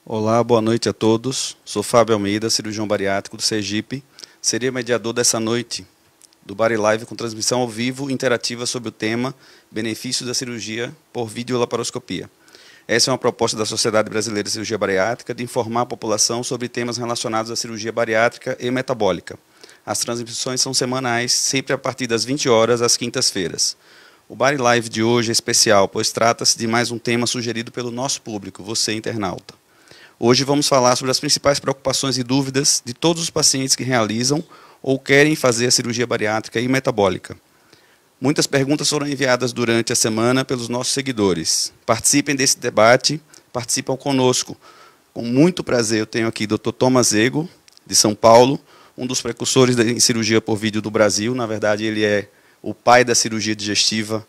Olá, boa noite a todos. Sou Fábio Almeida, cirurgião bariátrico do Sergipe. Seria mediador dessa noite do Bari Live com transmissão ao vivo interativa sobre o tema Benefícios da cirurgia por videolaparoscopia. Essa é uma proposta da Sociedade Brasileira de Cirurgia Bariátrica de informar a população sobre temas relacionados à cirurgia bariátrica e metabólica. As transmissões são semanais, sempre a partir das 20 horas, às quintas-feiras. O Bari Live de hoje é especial, pois trata-se de mais um tema sugerido pelo nosso público, você internauta. Hoje vamos falar sobre as principais preocupações e dúvidas de todos os pacientes que realizam ou querem fazer a cirurgia bariátrica e metabólica. Muitas perguntas foram enviadas durante a semana pelos nossos seguidores. Participem desse debate, participam conosco. Com muito prazer eu tenho aqui o Dr. Thomas Ego, de São Paulo, um dos precursores em cirurgia por vídeo do Brasil. Na verdade, ele é o pai da cirurgia digestiva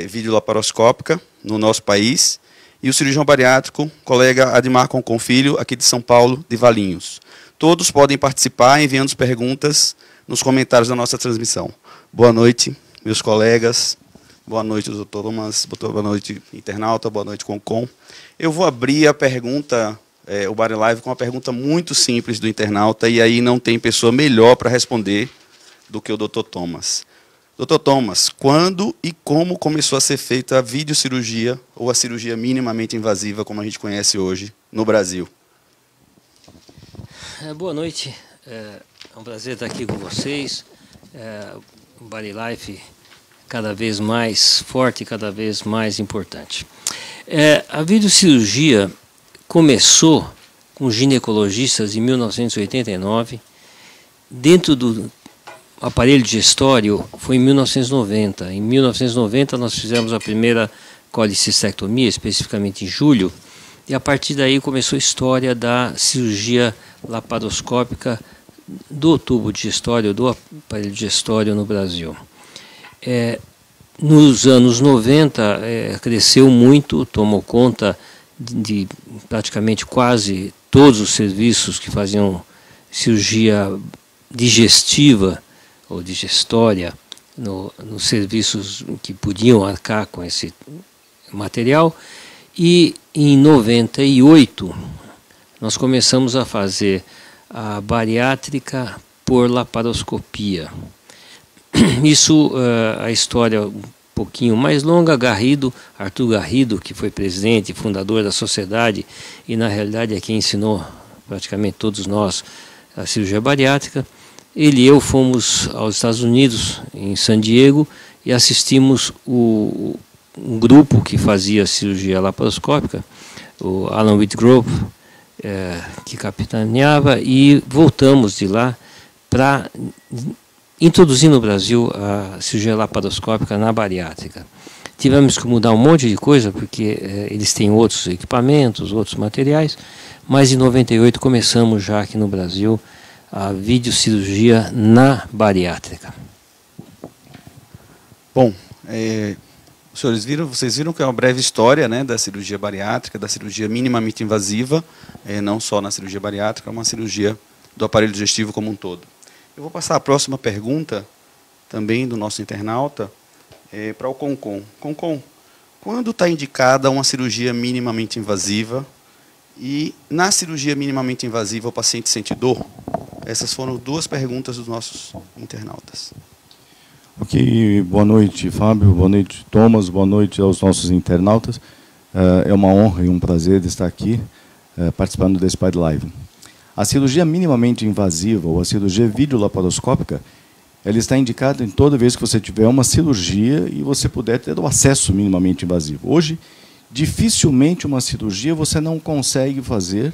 videolaparoscópica no nosso país. E o cirurgião bariátrico, colega Admar Concon Filho, aqui de São Paulo, de Valinhos. Todos podem participar enviando perguntas nos comentários da nossa transmissão. Boa noite, meus colegas. Boa noite, doutor Thomas. Boa noite, internauta. Boa noite, Concon. Eu vou abrir a pergunta, o Bari Live, com uma pergunta muito simples do internauta, e aí não tem pessoa melhor para responder do que o doutor Thomas. Doutor Thomas, quando e como começou a ser feita a videocirurgia ou a cirurgia minimamente invasiva, como a gente conhece hoje, no Brasil? Boa noite, é um prazer estar aqui com vocês. O Bari Life cada vez mais forte, cada vez mais importante. A videocirurgia começou com ginecologistas em 1989, dentro do aparelho digestório foi em 1990. Em 1990 nós fizemos a primeira colicistectomia, especificamente em julho, e a partir daí começou a história da cirurgia laparoscópica do tubo digestório, do aparelho digestório no Brasil. Nos anos 90 cresceu muito, tomou conta de praticamente quase todos os serviços que faziam cirurgia digestiva ou digestória, nos serviços que podiam arcar com esse material. E em 98 nós começamos a fazer a bariátrica por laparoscopia. Isso, a história um pouquinho mais longa. Arthur Garrido, que foi presidente e fundador da sociedade e na realidade é quem ensinou praticamente todos nós a cirurgia bariátrica, ele e eu fomos aos Estados Unidos, em San Diego, e assistimos um grupo que fazia cirurgia laparoscópica, o Alan Whitgrove, que capitaneava, e voltamos de lá para introduzir no Brasil a cirurgia laparoscópica na bariátrica. Tivemos que mudar um monte de coisa, porque eles têm outros equipamentos, outros materiais, mas em 98 começamos já aqui no Brasil a videocirurgia na bariátrica. Bom, vocês viram que é uma breve história, né, da cirurgia bariátrica, da cirurgia minimamente invasiva, não só na cirurgia bariátrica, é uma cirurgia do aparelho digestivo como um todo. Eu vou passar a próxima pergunta, também do nosso internauta, para o Concon. Concon, quando está indicada uma cirurgia minimamente invasiva e na cirurgia minimamente invasiva o paciente sente dor? Essas foram duas perguntas dos nossos internautas. Ok, boa noite, Fábio, boa noite, Thomas, boa noite aos nossos internautas. É uma honra e um prazer estar aqui participando desse Bari Live. A cirurgia minimamente invasiva ou a cirurgia videolaparoscópica, ela está indicada em toda vez que você tiver uma cirurgia e você puder ter o acesso minimamente invasivo. Hoje, dificilmente uma cirurgia você não consegue fazer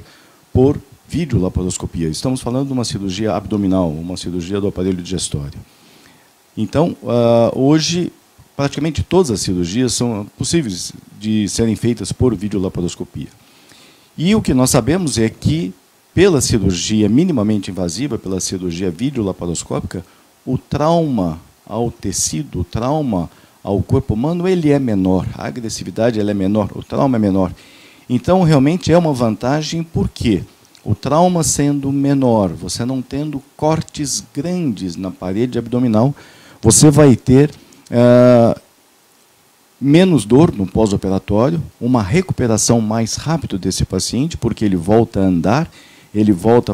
por videolaparoscopia. Estamos falando de uma cirurgia abdominal, uma cirurgia do aparelho digestório. Então, hoje, praticamente todas as cirurgias são possíveis de serem feitas por videolaparoscopia. E o que nós sabemos é que, pela cirurgia minimamente invasiva, pela cirurgia videolaparoscópica, o trauma ao tecido, o trauma ao corpo humano, ele é menor. A agressividade ela é menor, o trauma é menor. Então, realmente é uma vantagem, porque o trauma sendo menor, você não tendo cortes grandes na parede abdominal, você vai ter menos dor no pós-operatório, uma recuperação mais rápida desse paciente, porque ele volta a andar, ele volta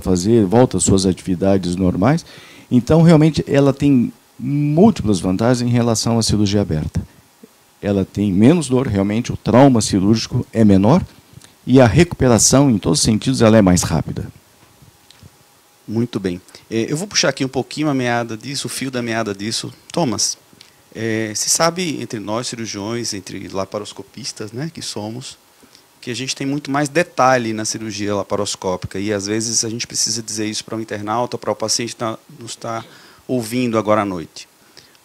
às suas atividades normais. Então, realmente, ela tem múltiplas vantagens em relação à cirurgia aberta. Ela tem menos dor, realmente, o trauma cirúrgico é menor e a recuperação, em todos os sentidos, ela é mais rápida. Muito bem. Eu vou puxar aqui um pouquinho a meada disso, o fio da meada disso. Thomas, se sabe, entre nós cirurgiões, entre laparoscopistas, né, que somos, que a gente tem muito mais detalhe na cirurgia laparoscópica e às vezes a gente precisa dizer isso para o internauta, para o paciente que nos está ouvindo agora à noite.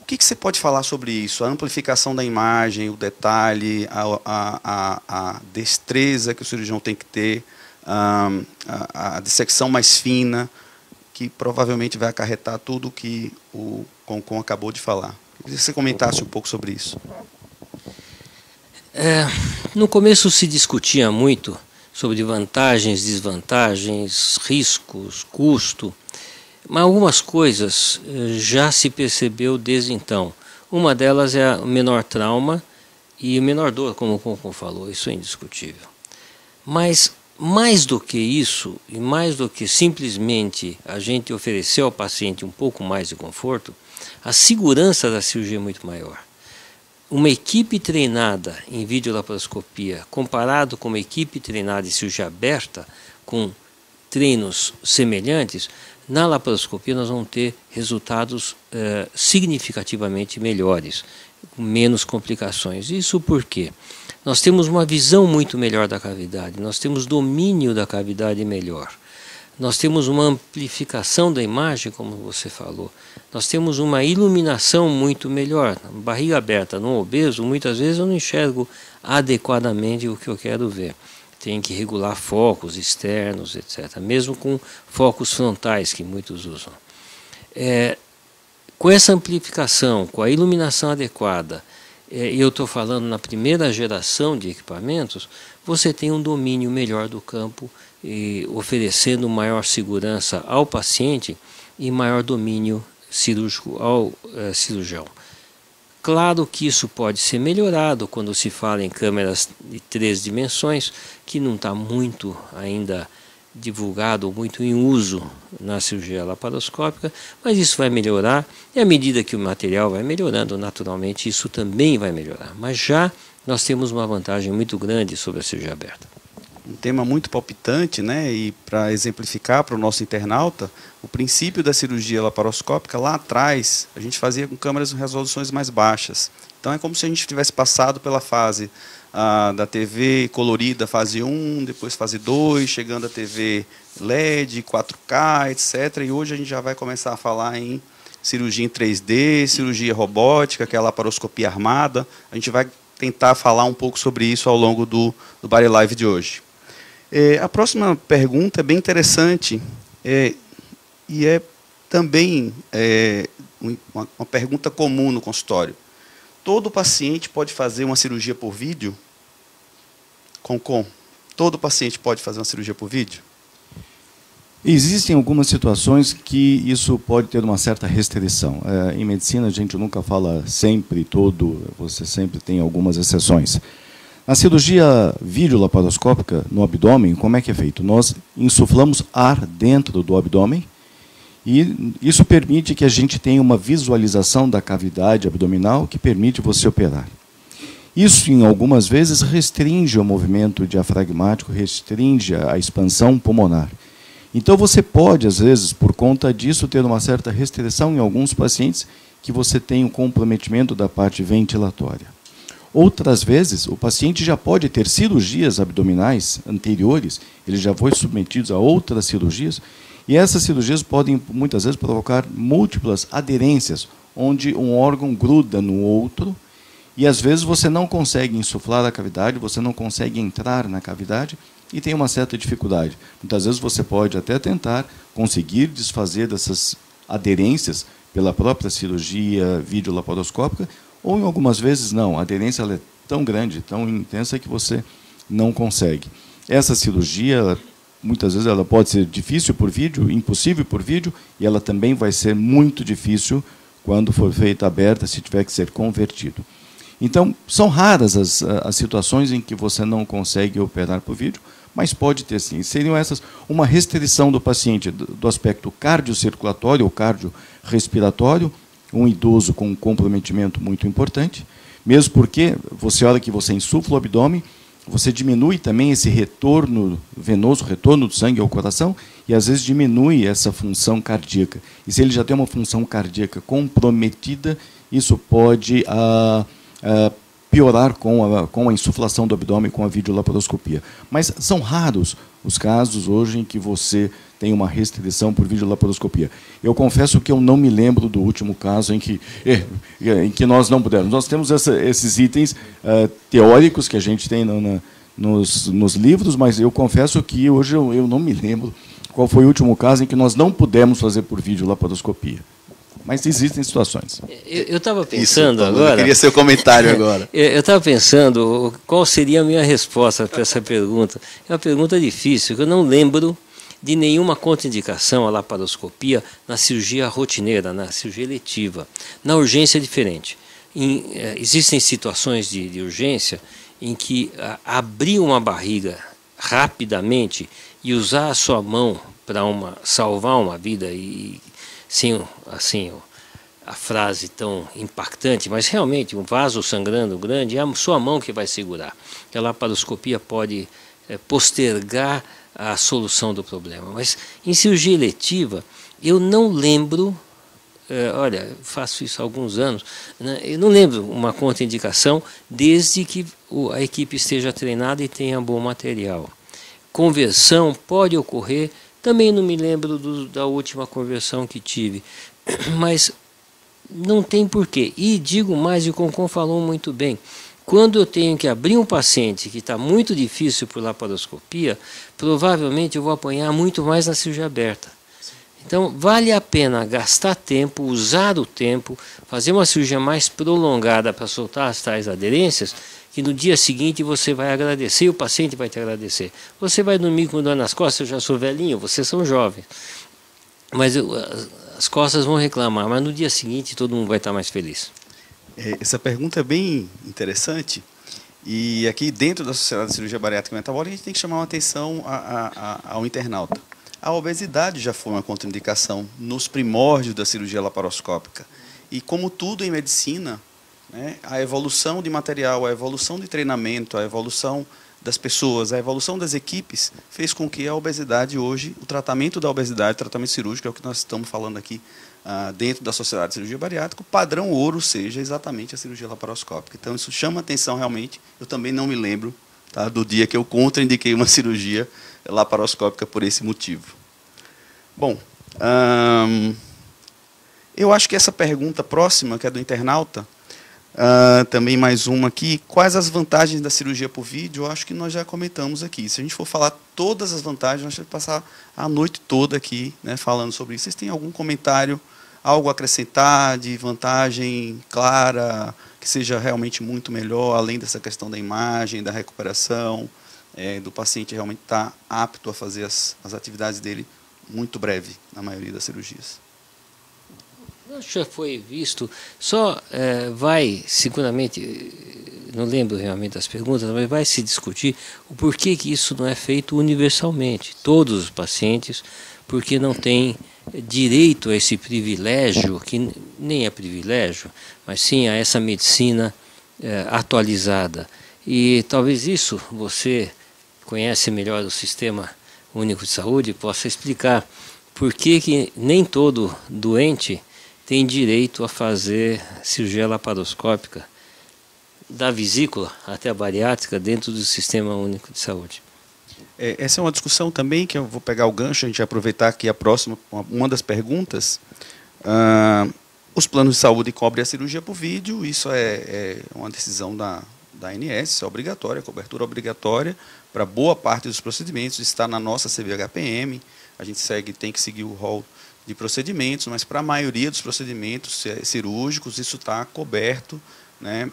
O que você pode falar sobre isso? A amplificação da imagem, o detalhe, a destreza que o cirurgião tem que ter, a dissecção mais fina, que provavelmente vai acarretar tudo o que o Concon acabou de falar. Eu queria que você comentasse um pouco sobre isso. No começo se discutia muito sobre vantagens, desvantagens, riscos, custo, mas algumas coisas já se percebeu desde então. Uma delas é o menor trauma e o menor dor, como o Concon falou, isso é indiscutível. Mas mais do que isso, e mais do que simplesmente a gente oferecer ao paciente um pouco mais de conforto, a segurança da cirurgia é muito maior. Uma equipe treinada em videolaparoscopia, comparado com uma equipe treinada em cirurgia aberta, com treinos semelhantes, na laparoscopia nós vamos ter resultados significativamente melhores, com menos complicações. Isso por quê? Nós temos uma visão muito melhor da cavidade, nós temos domínio da cavidade melhor, nós temos uma amplificação da imagem, como você falou, nós temos uma iluminação muito melhor. Barriga aberta no obeso, muitas vezes eu não enxergo adequadamente o que eu quero ver. Tem que regular focos externos, etc. Mesmo com focos frontais, que muitos usam. Com essa amplificação, com a iluminação adequada, eu estou falando na primeira geração de equipamentos, você tem um domínio melhor do campo, oferecendo maior segurança ao paciente e maior domínio cirúrgico ao cirurgião. Claro que isso pode ser melhorado quando se fala em câmeras de 3 dimensões, que não está muito ainda divulgado, muito em uso na cirurgia laparoscópica, mas isso vai melhorar, e à medida que o material vai melhorando, naturalmente isso também vai melhorar. Mas já nós temos uma vantagem muito grande sobre a cirurgia aberta. Um tema muito palpitante, né? E para exemplificar para o nosso internauta, o princípio da cirurgia laparoscópica, lá atrás, a gente fazia com câmeras com resoluções mais baixas. Então é como se a gente tivesse passado pela fase da TV colorida, fase 1, depois fase 2, chegando a TV LED, 4K, etc. E hoje a gente já vai começar a falar em cirurgia em 3D, cirurgia robótica, que é a laparoscopia armada. A gente vai tentar falar um pouco sobre isso ao longo do Body Live de hoje. A próxima pergunta é bem interessante e é também uma pergunta comum no consultório. Todo paciente pode fazer uma cirurgia por vídeo? Concon, todo paciente pode fazer uma cirurgia por vídeo? Existem algumas situações que isso pode ter uma certa restrição. Em medicina a gente nunca fala sempre todo, você sempre tem algumas exceções. Na cirurgia videolaparoscópica no abdômen, como é que é feito? Nós insuflamos ar dentro do abdômen e isso permite que a gente tenha uma visualização da cavidade abdominal que permite você operar. Isso, em algumas vezes, restringe o movimento diafragmático, restringe a expansão pulmonar. Então, você pode, às vezes, por conta disso, ter uma certa restrição em alguns pacientes que você tem um comprometimento da parte ventilatória. Outras vezes, o paciente já pode ter cirurgias abdominais anteriores, ele já foi submetido a outras cirurgias, e essas cirurgias podem, muitas vezes, provocar múltiplas aderências, onde um órgão gruda no outro, e às vezes você não consegue insuflar a cavidade, você não consegue entrar na cavidade, e tem uma certa dificuldade. Muitas vezes você pode até tentar conseguir desfazer dessas aderências pela própria cirurgia videolaparoscópica, ou em algumas vezes não, a aderência ela é tão grande, tão intensa que você não consegue. Essa cirurgia, muitas vezes ela pode ser difícil por vídeo, impossível por vídeo, e ela também vai ser muito difícil quando for feita aberta, se tiver que ser convertido. Então, são raras as situações em que você não consegue operar por vídeo, mas pode ter sim. Seriam essas uma restrição do paciente do aspecto cardiocirculatório ou cardiorrespiratório, um idoso com um comprometimento muito importante, mesmo porque, a hora que você insufla o abdômen, você diminui também esse retorno venoso, retorno do sangue ao coração, e às vezes diminui essa função cardíaca. E se ele já tem uma função cardíaca comprometida, isso pode piorar com a insuflação do abdômen, com a videolaparoscopia. Mas são raros os casos hoje em que você tem uma restrição por videolaparoscopia. Eu confesso que eu não me lembro do último caso em que nós não pudemos. Nós temos esses itens teóricos que a gente tem nos livros, mas eu confesso que hoje eu não me lembro qual foi o último caso em que nós não pudemos fazer por videolaparoscopia. Mas existem situações. Eu estava pensando agora... Eu queria seu comentário agora. Eu estava pensando qual seria a minha resposta para essa pergunta. É uma pergunta difícil, que eu não lembro de nenhuma contraindicação à laparoscopia na cirurgia rotineira, na cirurgia eletiva. Na urgência é diferente. Existem situações de urgência em que abrir uma barriga rapidamente e usar a sua mão para salvar uma vida e sem assim a frase tão impactante, mas realmente um vaso sangrando grande é a sua mão que vai segurar. A laparoscopia pode postergar a solução do problema. Mas em cirurgia eletiva, eu não lembro, olha, faço isso há alguns anos, né, eu não lembro uma contraindicação desde que a equipe esteja treinada e tenha bom material. Conversão pode ocorrer, também não me lembro da última conversão que tive, mas não tem porquê. E digo mais, e o Concon falou muito bem, quando eu tenho que abrir um paciente que está muito difícil por laparoscopia, provavelmente eu vou apanhar muito mais na cirurgia aberta. Então, vale a pena gastar tempo, usar o tempo, fazer uma cirurgia mais prolongada para soltar as tais aderências, que no dia seguinte você vai agradecer e o paciente vai te agradecer. Você vai dormir com dor nas costas, eu já sou velhinho, vocês são jovens. Mas as costas vão reclamar, mas no dia seguinte todo mundo vai estar mais feliz. Essa pergunta é bem interessante, e aqui dentro da Sociedade de Cirurgia Bariátrica e Metabólica a gente tem que chamar uma atenção ao internauta. A obesidade já foi uma contraindicação nos primórdios da cirurgia laparoscópica, e como tudo em medicina, né, a evolução de material, a evolução de treinamento, a evolução das pessoas, a evolução das equipes, fez com que a obesidade hoje, o tratamento da obesidade, o tratamento cirúrgico, é o que nós estamos falando aqui, dentro da Sociedade de Cirurgia Bariátrica, o padrão ouro seja exatamente a cirurgia laparoscópica. Então, isso chama atenção realmente. Eu também não me lembro, tá, do dia que eu contraindiquei uma cirurgia laparoscópica por esse motivo. Bom, eu acho que essa pergunta próxima, que é do internauta, também mais uma aqui, quais as vantagens da cirurgia por vídeo? Eu acho que nós já comentamos aqui. Se a gente for falar todas as vantagens, nós vamos passar a noite toda aqui, né, falando sobre isso. Vocês têm algum comentário, algo a acrescentar de vantagem clara, que seja realmente muito melhor, além dessa questão da imagem, da recuperação, do paciente realmente estar apto a fazer as atividades dele muito breve, na maioria das cirurgias? Já foi visto, só vai, seguramente, não lembro realmente das perguntas, mas vai se discutir o porquê que isso não é feito universalmente. Todos os pacientes, porque não têm direito a esse privilégio, que nem é privilégio, mas sim a essa medicina atualizada. E talvez isso você conhece melhor o Sistema Único de Saúde, possa explicar por que nem todo doente tem direito a fazer cirurgia laparoscópica da vesícula até a bariátrica dentro do Sistema Único de Saúde. Essa é uma discussão também que eu vou pegar o gancho, a gente vai aproveitar aqui a próxima, uma das perguntas. Os planos de saúde cobrem a cirurgia por vídeo, isso é uma decisão da ANS, é obrigatória, cobertura obrigatória para boa parte dos procedimentos, está na nossa CVHPM, a gente tem que seguir o rol de procedimentos, mas para a maioria dos procedimentos cirúrgicos isso está coberto, né,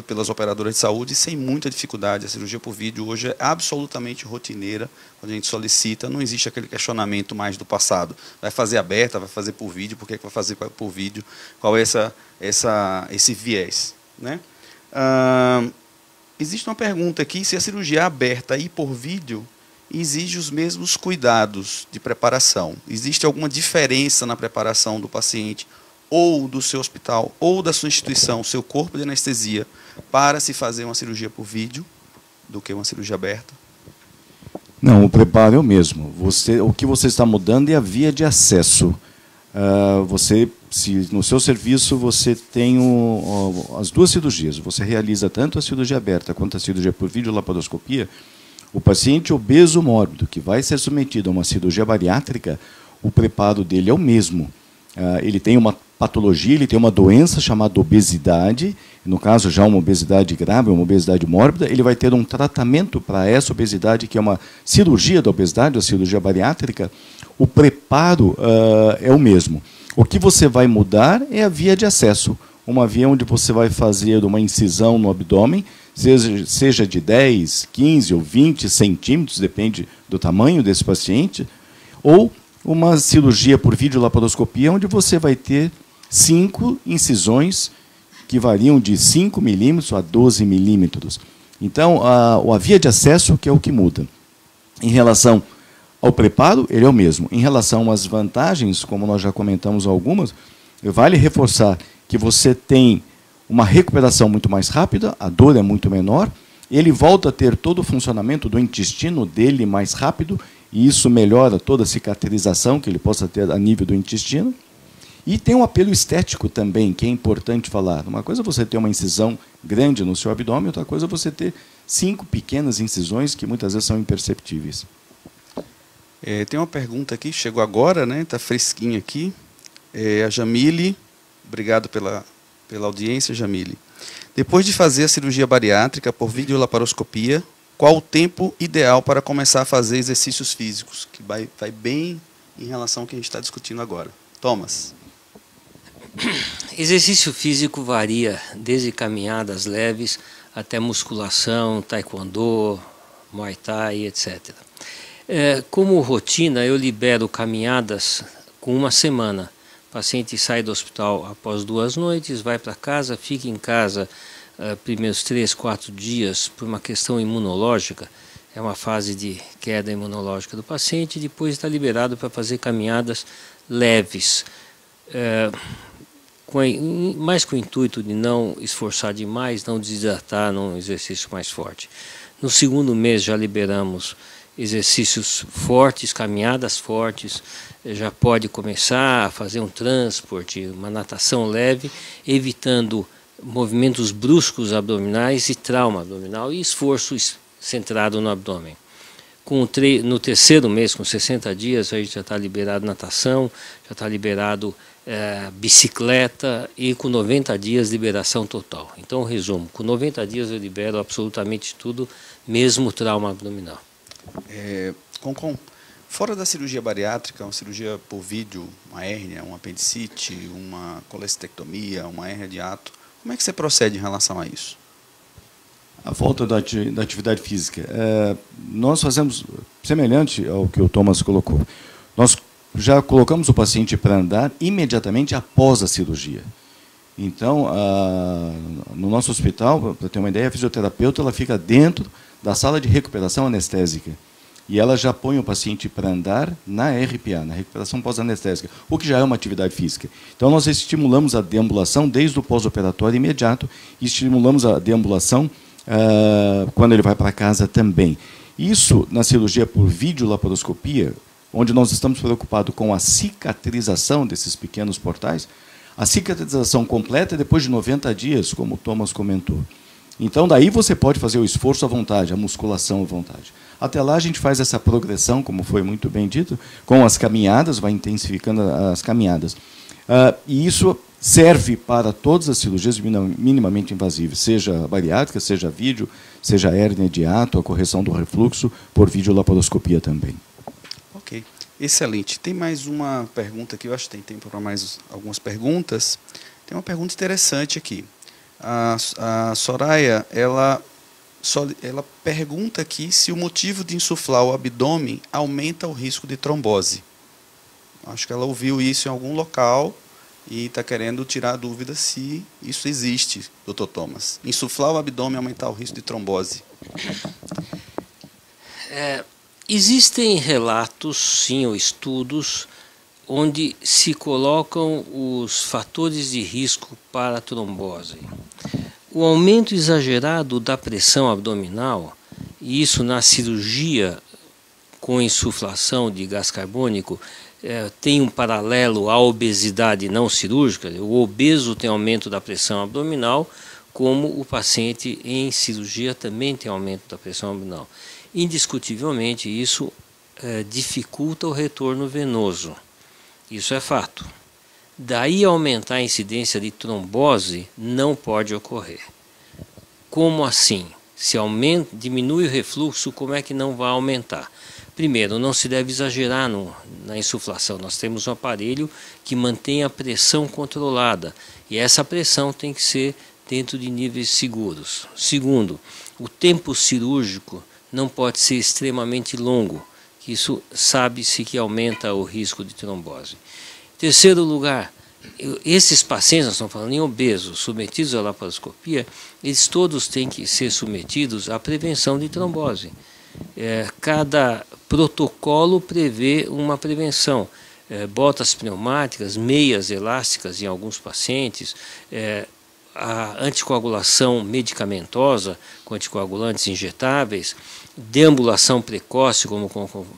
pelas operadoras de saúde sem muita dificuldade. A cirurgia por vídeo hoje é absolutamente rotineira, quando a gente solicita, não existe aquele questionamento mais do passado. Vai fazer aberta, vai fazer por vídeo, por que vai fazer por vídeo? Qual é esse viés? Né? Existe uma pergunta aqui, se a cirurgia aberta e por vídeo exige os mesmos cuidados de preparação. Existe alguma diferença na preparação do paciente ou do seu hospital ou da sua instituição, seu corpo de anestesia, para se fazer uma cirurgia por vídeo do que uma cirurgia aberta? Não, o preparo é o mesmo. O que você está mudando é a via de acesso. Se no seu serviço você tem as duas cirurgias, você realiza tanto a cirurgia aberta quanto a cirurgia por videolaparoscopia, o paciente obeso mórbido que vai ser submetido a uma cirurgia bariátrica, o preparo dele é o mesmo. Ele tem uma patologia, ele tem uma doença chamada obesidade, no caso já uma obesidade grave, uma obesidade mórbida, ele vai ter um tratamento para essa obesidade, que é uma cirurgia da obesidade, a cirurgia bariátrica. O preparo é o mesmo. O que você vai mudar é a via de acesso, uma via onde você vai fazer uma incisão no abdômen, seja de 10, 15 ou 20 centímetros, depende do tamanho desse paciente, ou uma cirurgia por videolaparoscopia, onde você vai ter 5 incisões que variam de 5 milímetros a 12 milímetros. Então, a via de acesso que é o que muda. Em relação ao preparo, ele é o mesmo. Em relação às vantagens, como nós já comentamos algumas, vale reforçar que você tem uma recuperação muito mais rápida, a dor é muito menor, ele volta a ter todo o funcionamento do intestino dele mais rápido, e isso melhora toda a cicatrização que ele possa ter a nível do intestino. E tem um apelo estético também, que é importante falar. Uma coisa é você ter uma incisão grande no seu abdômen, outra coisa é você ter 5 pequenas incisões que muitas vezes são imperceptíveis. Tem uma pergunta aqui, chegou agora, né? Está fresquinha aqui. A Jamile, obrigado pela audiência, Jamile. Depois de fazer a cirurgia bariátrica por videolaparoscopia, qual o tempo ideal para começar a fazer exercícios físicos? Que vai bem em relação ao que a gente está discutindo agora. Thomas. Exercício físico varia desde caminhadas leves até musculação, taekwondo, muay thai, etc. Como rotina, eu libero caminhadas com 1 semana. O paciente sai do hospital após 2 noites, vai para casa, fica em casa primeiros 3, 4 dias por uma questão imunológica. É uma fase de queda imunológica do paciente, e depois está liberado para fazer caminhadas leves, mais com o intuito de não esforçar demais, não desidratar num exercício mais forte. No 2º mês já liberamos exercícios fortes, caminhadas fortes, já pode começar a fazer um transporte, uma natação leve, evitando movimentos bruscos abdominais e trauma abdominal e esforço centrado no abdômen. No 3º mês, com 60 dias, a gente já está liberado natação, já está liberado bicicleta, e com 90 dias liberação total. Então, resumo, com 90 dias eu libero absolutamente tudo, mesmo trauma abdominal. Concom, fora da cirurgia bariátrica, uma cirurgia por vídeo, uma hérnia, um apendicite, uma colestectomia, uma hérnia de hiato, como é que você procede em relação a isso? A falta da atividade física. Nós fazemos semelhante ao que o Thomas colocou. Nós já colocamos o paciente para andar imediatamente após a cirurgia. Então, no nosso hospital, para ter uma ideia, a fisioterapeuta ela fica dentro da sala de recuperação anestésica. E ela já põe o paciente para andar na RPA, na recuperação pós-anestésica, o que já é uma atividade física. Então, nós estimulamos a deambulação desde o pós-operatório imediato e estimulamos a deambulação quando ele vai para casa também. Isso, na cirurgia por videolaparoscopia, onde nós estamos preocupados com a cicatrização desses pequenos portais, a cicatrização completa é depois de 90 dias, como o Thomas comentou. Então, daí você pode fazer o esforço à vontade, a musculação à vontade. Até lá, a gente faz essa progressão, como foi muito bem dito, com as caminhadas, vai intensificando as caminhadas. E isso serve para todas as cirurgias minimamente invasivas, seja bariátrica, seja vídeo, seja hérnia de hiato, a correção do refluxo, por videolaparoscopia também. Ok, excelente. Tem mais uma pergunta aqui, eu acho que tem tempo para mais algumas perguntas. Tem uma pergunta interessante aqui. A Soraya, ela pergunta aqui se o motivo de insuflar o abdômen aumenta o risco de trombose. Acho que ela ouviu isso em algum local e está querendo tirar a dúvida se isso existe, Dr. Thomas. Insuflar o abdômen e aumentar o risco de trombose. Existem relatos, sim, ou estudos, onde se colocam os fatores de risco para a trombose. O aumento exagerado da pressão abdominal, e isso na cirurgia com insuflação de gás carbônico, tem um paralelo à obesidade não cirúrgica. O obeso tem aumento da pressão abdominal, como o paciente em cirurgia também tem aumento da pressão abdominal. Indiscutivelmente, isso dificulta o retorno venoso. Isso é fato. Daí aumentar a incidência de trombose não pode ocorrer. Como assim? Se diminui o refluxo, como é que não vai aumentar? Primeiro, não se deve exagerar na insuflação. Nós temos um aparelho que mantém a pressão controlada e essa pressão tem que ser dentro de níveis seguros. Segundo, o tempo cirúrgico não pode ser extremamente longo, que isso sabe-se que aumenta o risco de trombose. Terceiro lugar, esses pacientes, nós estamos falando em obesos, submetidos à laparoscopia, eles todos têm que ser submetidos à prevenção de trombose. Cada protocolo prevê uma prevenção. Botas pneumáticas, meias elásticas em alguns pacientes, a anticoagulação medicamentosa com anticoagulantes injetáveis, deambulação precoce, como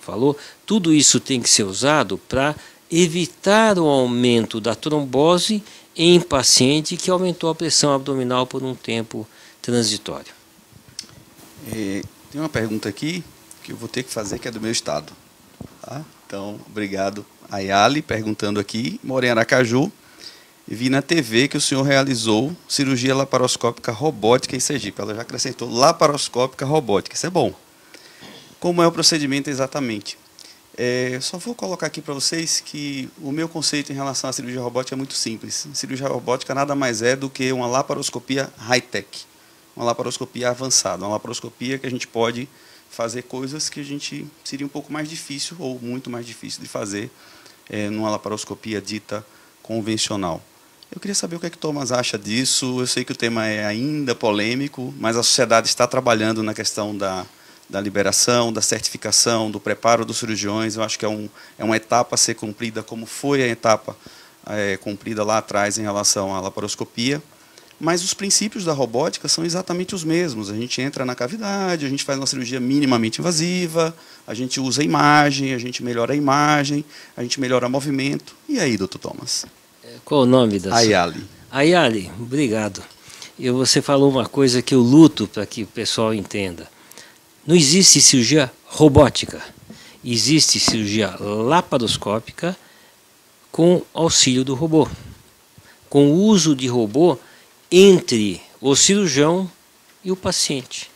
falou, tudo isso tem que ser usado para evitar o aumento da trombose em paciente que aumentou a pressão abdominal por um tempo transitório. Tem uma pergunta aqui que eu vou ter que fazer, que é do meu estado. Tá? Então, obrigado. A Yali perguntando aqui, moro em Aracaju, e vi na TV que o senhor realizou cirurgia laparoscópica robótica em Sergipe. Ela já acrescentou laparoscópica robótica, isso é bom. Como é o procedimento exatamente? Só vou colocar aqui para vocês que o meu conceito em relação à cirurgia robótica é muito simples. Cirurgia robótica nada mais é do que uma laparoscopia high-tech, uma laparoscopia avançada, uma laparoscopia que a gente pode fazer coisas que a gente seria um pouco mais difícil ou muito mais difícil de fazer numa laparoscopia dita convencional. Eu queria saber o que é que Thomas acha disso. Eu sei que o tema é ainda polêmico, mas a sociedade está trabalhando na questão da liberação, da certificação, do preparo dos cirurgiões. Eu acho que é uma etapa a ser cumprida, como foi a etapa cumprida lá atrás em relação à laparoscopia. Mas os princípios da robótica são exatamente os mesmos. A gente entra na cavidade, a gente faz uma cirurgia minimamente invasiva, a gente usa a imagem, a gente melhora a imagem, a gente melhora o movimento. E aí, Dr. Thomas? Qual o nome da sua? Ayali. Ayali, obrigado. Você falou uma coisa que eu luto para que o pessoal entenda. Não existe cirurgia robótica. Existe cirurgia laparoscópica com auxílio do robô. Com o uso de robô entre o cirurgião e o paciente.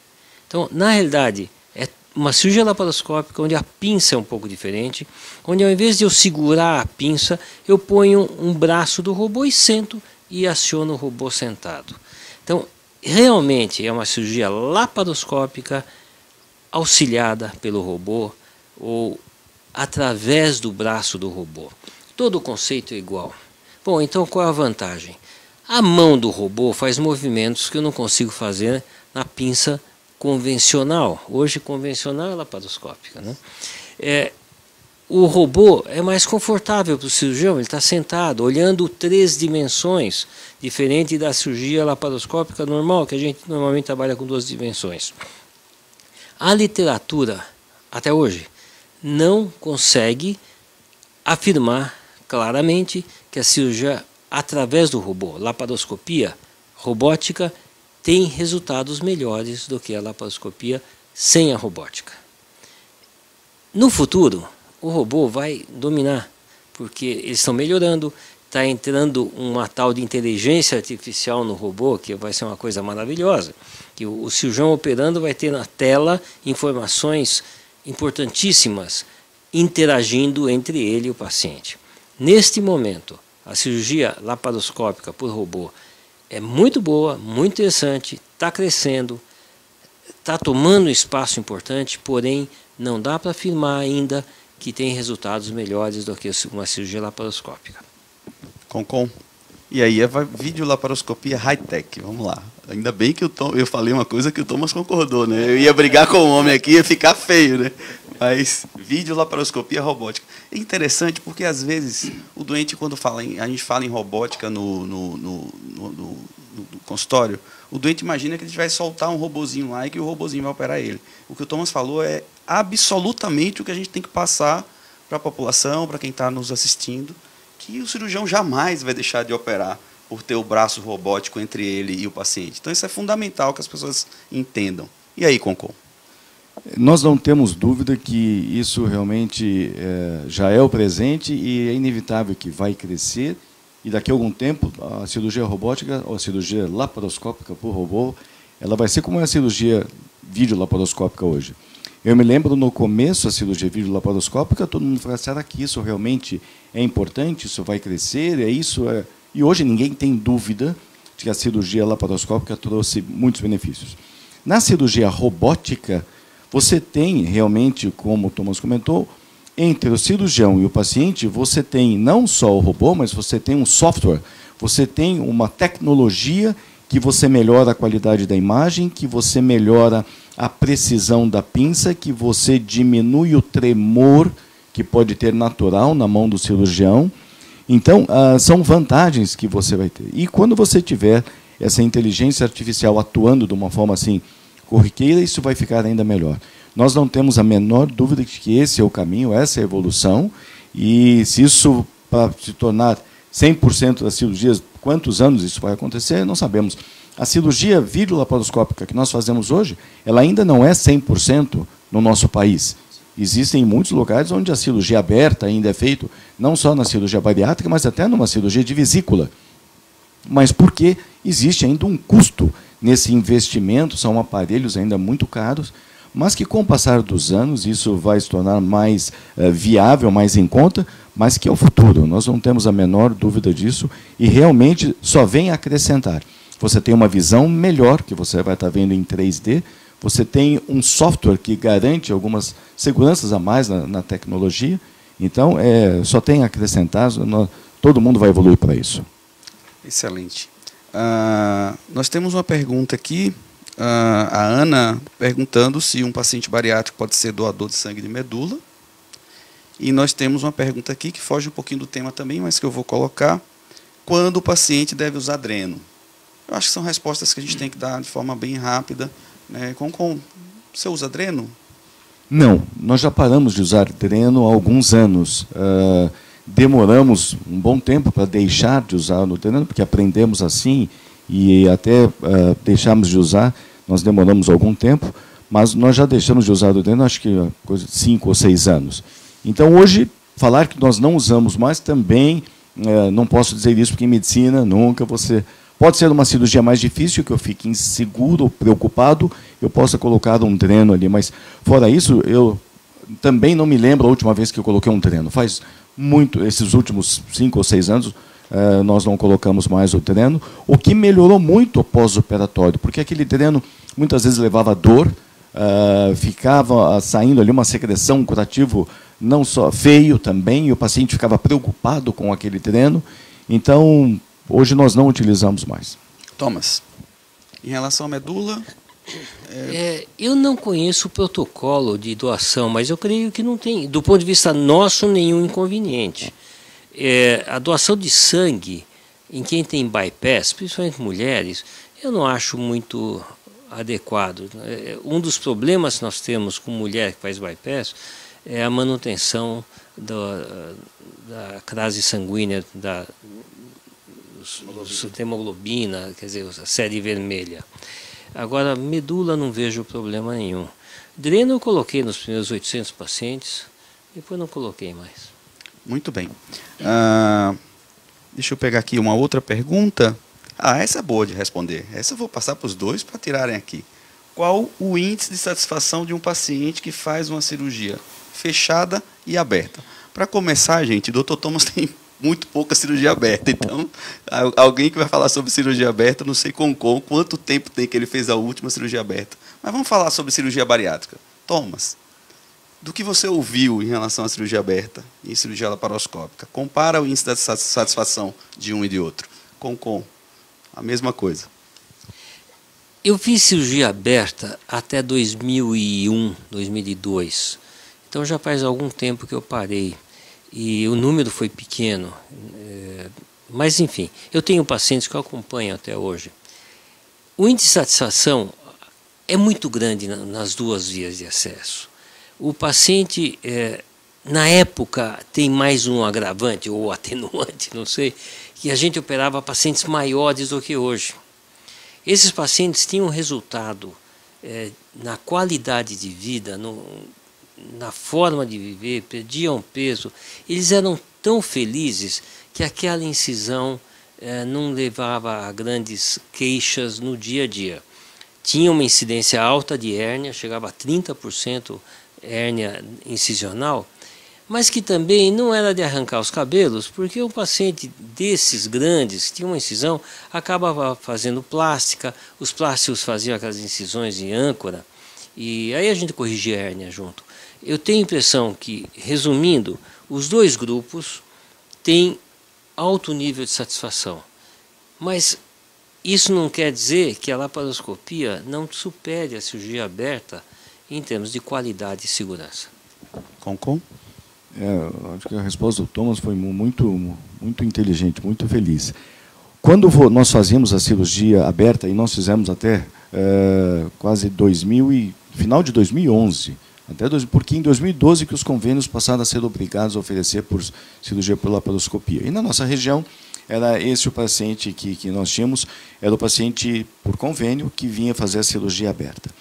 Então, na realidade, é uma cirurgia laparoscópica onde a pinça é um pouco diferente, onde ao invés de eu segurar a pinça, eu ponho um braço do robô e sento e aciono o robô sentado. Então, realmente é uma cirurgia laparoscópica auxiliada pelo robô ou através do braço do robô. Todo o conceito é igual. Bom, então qual é a vantagem? A mão do robô faz movimentos que eu não consigo fazer na pinça convencional. Hoje, convencional é laparoscópica, né? O robô é mais confortável para o cirurgião, ele está sentado, olhando 3 dimensões, diferente da cirurgia laparoscópica normal, que a gente normalmente trabalha com 2 dimensões. A literatura, até hoje, não consegue afirmar claramente que a cirurgia através do robô, laparoscopia robótica, tem resultados melhores do que a laparoscopia sem a robótica. No futuro, o robô vai dominar, porque eles estão melhorando, está entrando uma tal de inteligência artificial no robô, que vai ser uma coisa maravilhosa, que o cirurgião operando vai ter na tela informações importantíssimas interagindo entre ele e o paciente. Neste momento, a cirurgia laparoscópica por robô é muito boa, muito interessante, está crescendo, está tomando um espaço importante, porém não dá para afirmar ainda que tem resultados melhores do que uma cirurgia laparoscópica. Concom. E aí é videolaparoscopia high-tech, vamos lá. Ainda bem que eu falei uma coisa que o Thomas concordou, né? Eu ia brigar com o homem aqui, ia ficar feio, né? Mas videolaparoscopia robótica. É interessante porque, às vezes, o doente, quando a gente fala em robótica no consultório, o doente imagina que a gente vai soltar um robozinho lá e que o robozinho vai operar ele. O que o Thomas falou é absolutamente o que a gente tem que passar para a população, para quem está nos assistindo, que o cirurgião jamais vai deixar de operar por ter o braço robótico entre ele e o paciente. Então, isso é fundamental que as pessoas entendam. E aí, Concom? Nós não temos dúvida que isso realmente já é o presente e é inevitável que vai crescer. E daqui a algum tempo, a cirurgia robótica, ou a cirurgia laparoscópica por robô, ela vai ser como é a cirurgia videolaparoscópica hoje. Eu me lembro, no começo, a cirurgia videolaparoscópica, todo mundo falava, será que isso realmente é importante? Isso vai crescer? É isso? E hoje ninguém tem dúvida de que a cirurgia laparoscópica trouxe muitos benefícios. Na cirurgia robótica, você tem realmente, como o Thomas comentou, entre o cirurgião e o paciente, você tem não só o robô, mas você tem um software, você tem uma tecnologia que você melhora a qualidade da imagem, que você melhora a precisão da pinça, que você diminui o tremor que pode ter natural na mão do cirurgião. Então, são vantagens que você vai ter. E quando você tiver essa inteligência artificial atuando de uma forma assim corriqueira, isso vai ficar ainda melhor. Nós não temos a menor dúvida de que esse é o caminho, essa é a evolução, e se isso, para se tornar 100% das cirurgias, quantos anos isso vai acontecer, não sabemos. A cirurgia videolaparoscópica que nós fazemos hoje, ela ainda não é 100% no nosso país. Existem muitos lugares onde a cirurgia aberta ainda é feita, não só na cirurgia bariátrica, mas até numa cirurgia de vesícula. Mas porque existe ainda um custo nesse investimento, são aparelhos ainda muito caros, mas que com o passar dos anos isso vai se tornar mais viável, mais em conta, mas que é o futuro. Nós não temos a menor dúvida disso e realmente só vem acrescentar. Você tem uma visão melhor, que você vai estar vendo em 3D, você tem um software que garante algumas seguranças a mais na tecnologia, então só tem a acrescentar, todo mundo vai evoluir para isso. Excelente. Nós temos uma pergunta aqui, a Ana perguntando se um paciente bariátrico pode ser doador de sangue de medula. E nós temos uma pergunta aqui que foge um pouquinho do tema também, mas que eu vou colocar. Quando o paciente deve usar dreno? Eu acho que são respostas que a gente tem que dar de forma bem rápida. Né? Você usa dreno? Não, nós já paramos de usar dreno há alguns anos. Demoramos um bom tempo para deixar de usar o dreno, porque aprendemos assim, e até deixamos de usar, nós demoramos algum tempo, mas nós já deixamos de usar o dreno, acho que coisa de 5 ou 6 anos. Então, hoje, falar que nós não usamos mais também, não posso dizer isso, porque em medicina nunca você... Pode ser uma cirurgia mais difícil, que eu fique inseguro, preocupado, eu possa colocar um dreno ali, mas fora isso, eu também não me lembro a última vez que eu coloquei um dreno. Faz muito, esses últimos 5 ou 6 anos, nós não colocamos mais o dreno, o que melhorou muito o pós-operatório, porque aquele dreno muitas vezes levava dor, ficava saindo ali uma secreção, um curativo não só feio também, e o paciente ficava preocupado com aquele dreno. Então, hoje nós não utilizamos mais. Thomas, em relação à medula... Eu não conheço o protocolo de doação, mas eu creio que não tem, do ponto de vista nosso, nenhum inconveniente. A doação de sangue em quem tem bypass, principalmente mulheres, eu não acho muito adequado. Um dos problemas que nós temos com mulher que faz bypass é a manutenção da crase sanguínea, da hemoglobina, quer dizer, a série vermelha. Agora, medula não vejo problema nenhum. Dreno eu coloquei nos primeiros 800 pacientes, depois não coloquei mais. Muito bem. Deixa eu pegar aqui uma outra pergunta. Essa é boa de responder. Essa eu vou passar para os dois para tirarem aqui. Qual o índice de satisfação de um paciente que faz uma cirurgia fechada e aberta? Para começar, gente, o Dr. Thomas tem muito pouca cirurgia aberta. Então, alguém que vai falar sobre cirurgia aberta, não sei quanto tempo tem que ele fez a última cirurgia aberta. Mas vamos falar sobre cirurgia bariátrica. Thomas, Do que você ouviu em relação à cirurgia aberta e cirurgia laparoscópica? Compara o índice de satisfação de um e de outro. Com a mesma coisa. Eu fiz cirurgia aberta até 2001, 2002. Então já faz algum tempo que eu parei. E o número foi pequeno. Mas, enfim, eu tenho pacientes que eu acompanho até hoje. O índice de satisfação é muito grande nas duas vias de acesso. O paciente, na época, tem mais um agravante ou atenuante, não sei, que a gente operava pacientes maiores do que hoje. Esses pacientes tinham resultado na qualidade de vida, na forma de viver, perdiam peso. Eles eram tão felizes que aquela incisão não levava a grandes queixas no dia a dia. Tinha uma incidência alta de hérnia, chegava a 30% hérnia incisional, mas que também não era de arrancar os cabelos, porque o paciente desses grandes, que tinha uma incisão, acabava fazendo plástica, os plásticos faziam aquelas incisões em âncora, e aí a gente corrigia a hérnia junto. Eu tenho a impressão que, resumindo, os dois grupos têm alto nível de satisfação, mas isso não quer dizer que a laparoscopia não supere a cirurgia aberta em termos de qualidade e segurança. Acho que a resposta do Thomas foi muito inteligente, muito feliz. Quando nós fazíamos a cirurgia aberta, e nós fizemos até quase final de 2011, porque em 2012 que os convênios passaram a ser obrigados a oferecer por cirurgia por laparoscopia. E na nossa região, era esse o paciente que nós tínhamos, era o paciente por convênio que vinha fazer a cirurgia aberta.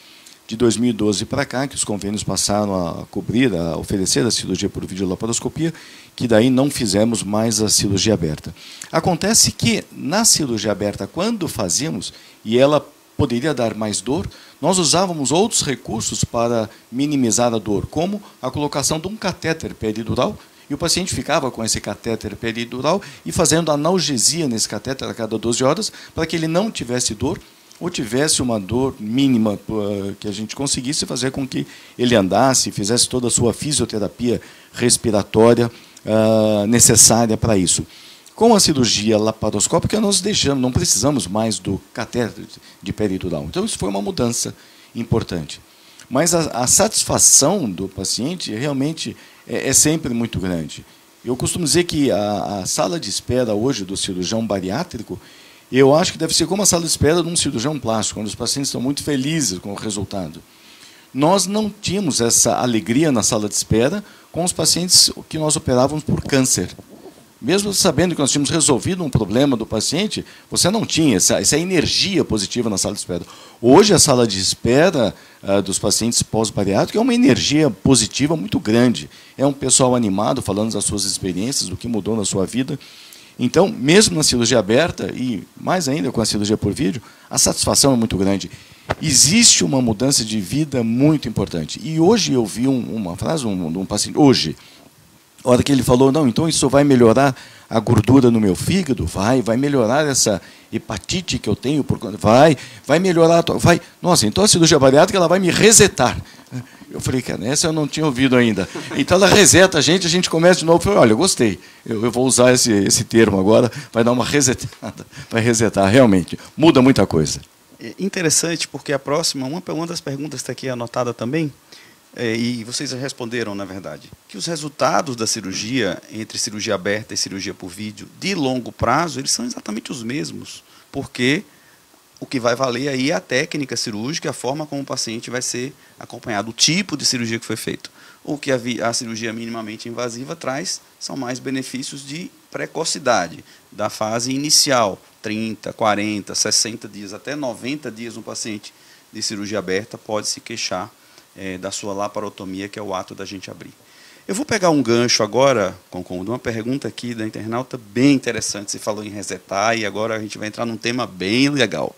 De 2012 para cá, que os convênios passaram a cobrir, a oferecer a cirurgia por videolaparoscopia, que daí não fizemos mais a cirurgia aberta. Acontece que, na cirurgia aberta, quando fazíamos, e ela poderia dar mais dor, nós usávamos outros recursos para minimizar a dor, como a colocação de um catéter peridural, e o paciente ficava com esse catéter peridural e fazendo analgesia nesse catéter a cada 12 horas, para que ele não tivesse dor, ou tivesse uma dor mínima que a gente conseguisse fazer com que ele andasse, fizesse toda a sua fisioterapia respiratória necessária para isso. Com a cirurgia laparoscópica, nós deixamos, não precisamos mais do catéter de peridural. Então, isso foi uma mudança importante. Mas a satisfação do paciente realmente é sempre muito grande. Eu costumo dizer que a sala de espera hoje do cirurgião bariátrico, eu acho que deve ser como a sala de espera de um cirurgião plástico, onde os pacientes estão muito felizes com o resultado. Nós não tínhamos essa alegria na sala de espera com os pacientes que nós operávamos por câncer. Mesmo sabendo que nós tínhamos resolvido um problema do paciente, você não tinha essa energia positiva na sala de espera. Hoje, a sala de espera dos pacientes pós-bariátricos é uma energia positiva muito grande. É um pessoal animado, falando das suas experiências, do que mudou na sua vida. Então, mesmo na cirurgia aberta, e mais ainda com a cirurgia por vídeo, a satisfação é muito grande. Existe uma mudança de vida muito importante. E hoje eu vi uma frase de um paciente, hoje, a hora que ele falou, não, então isso vai melhorar a gordura no meu fígado? Vai melhorar essa hepatite que eu tenho? Vai melhorar, vai. Nossa, então a cirurgia bariátrica ela vai me resetar. Eu falei, cara, essa eu não tinha ouvido ainda. Então ela reseta a gente começa de novo. Eu falei, olha, eu gostei, eu vou usar esse termo agora, vai dar uma resetada, vai resetar, realmente, muda muita coisa. É interessante, porque uma das perguntas está aqui anotada também, e vocês responderam, na verdade, que os resultados da cirurgia, entre cirurgia aberta e cirurgia por vídeo, de longo prazo, eles são exatamente os mesmos, porque o que vai valer aí é a técnica cirúrgica, a forma como o paciente vai ser acompanhado, o tipo de cirurgia que foi feito. O que a cirurgia minimamente invasiva traz são mais benefícios de precocidade, da fase inicial, 30, 40, 60 dias, até 90 dias um paciente de cirurgia aberta pode se queixar da sua laparotomia, que é o ato da gente abrir. Eu vou pegar um gancho agora, de uma pergunta aqui da internauta bem interessante. Você falou em resetar e agora a gente vai entrar num tema bem legal.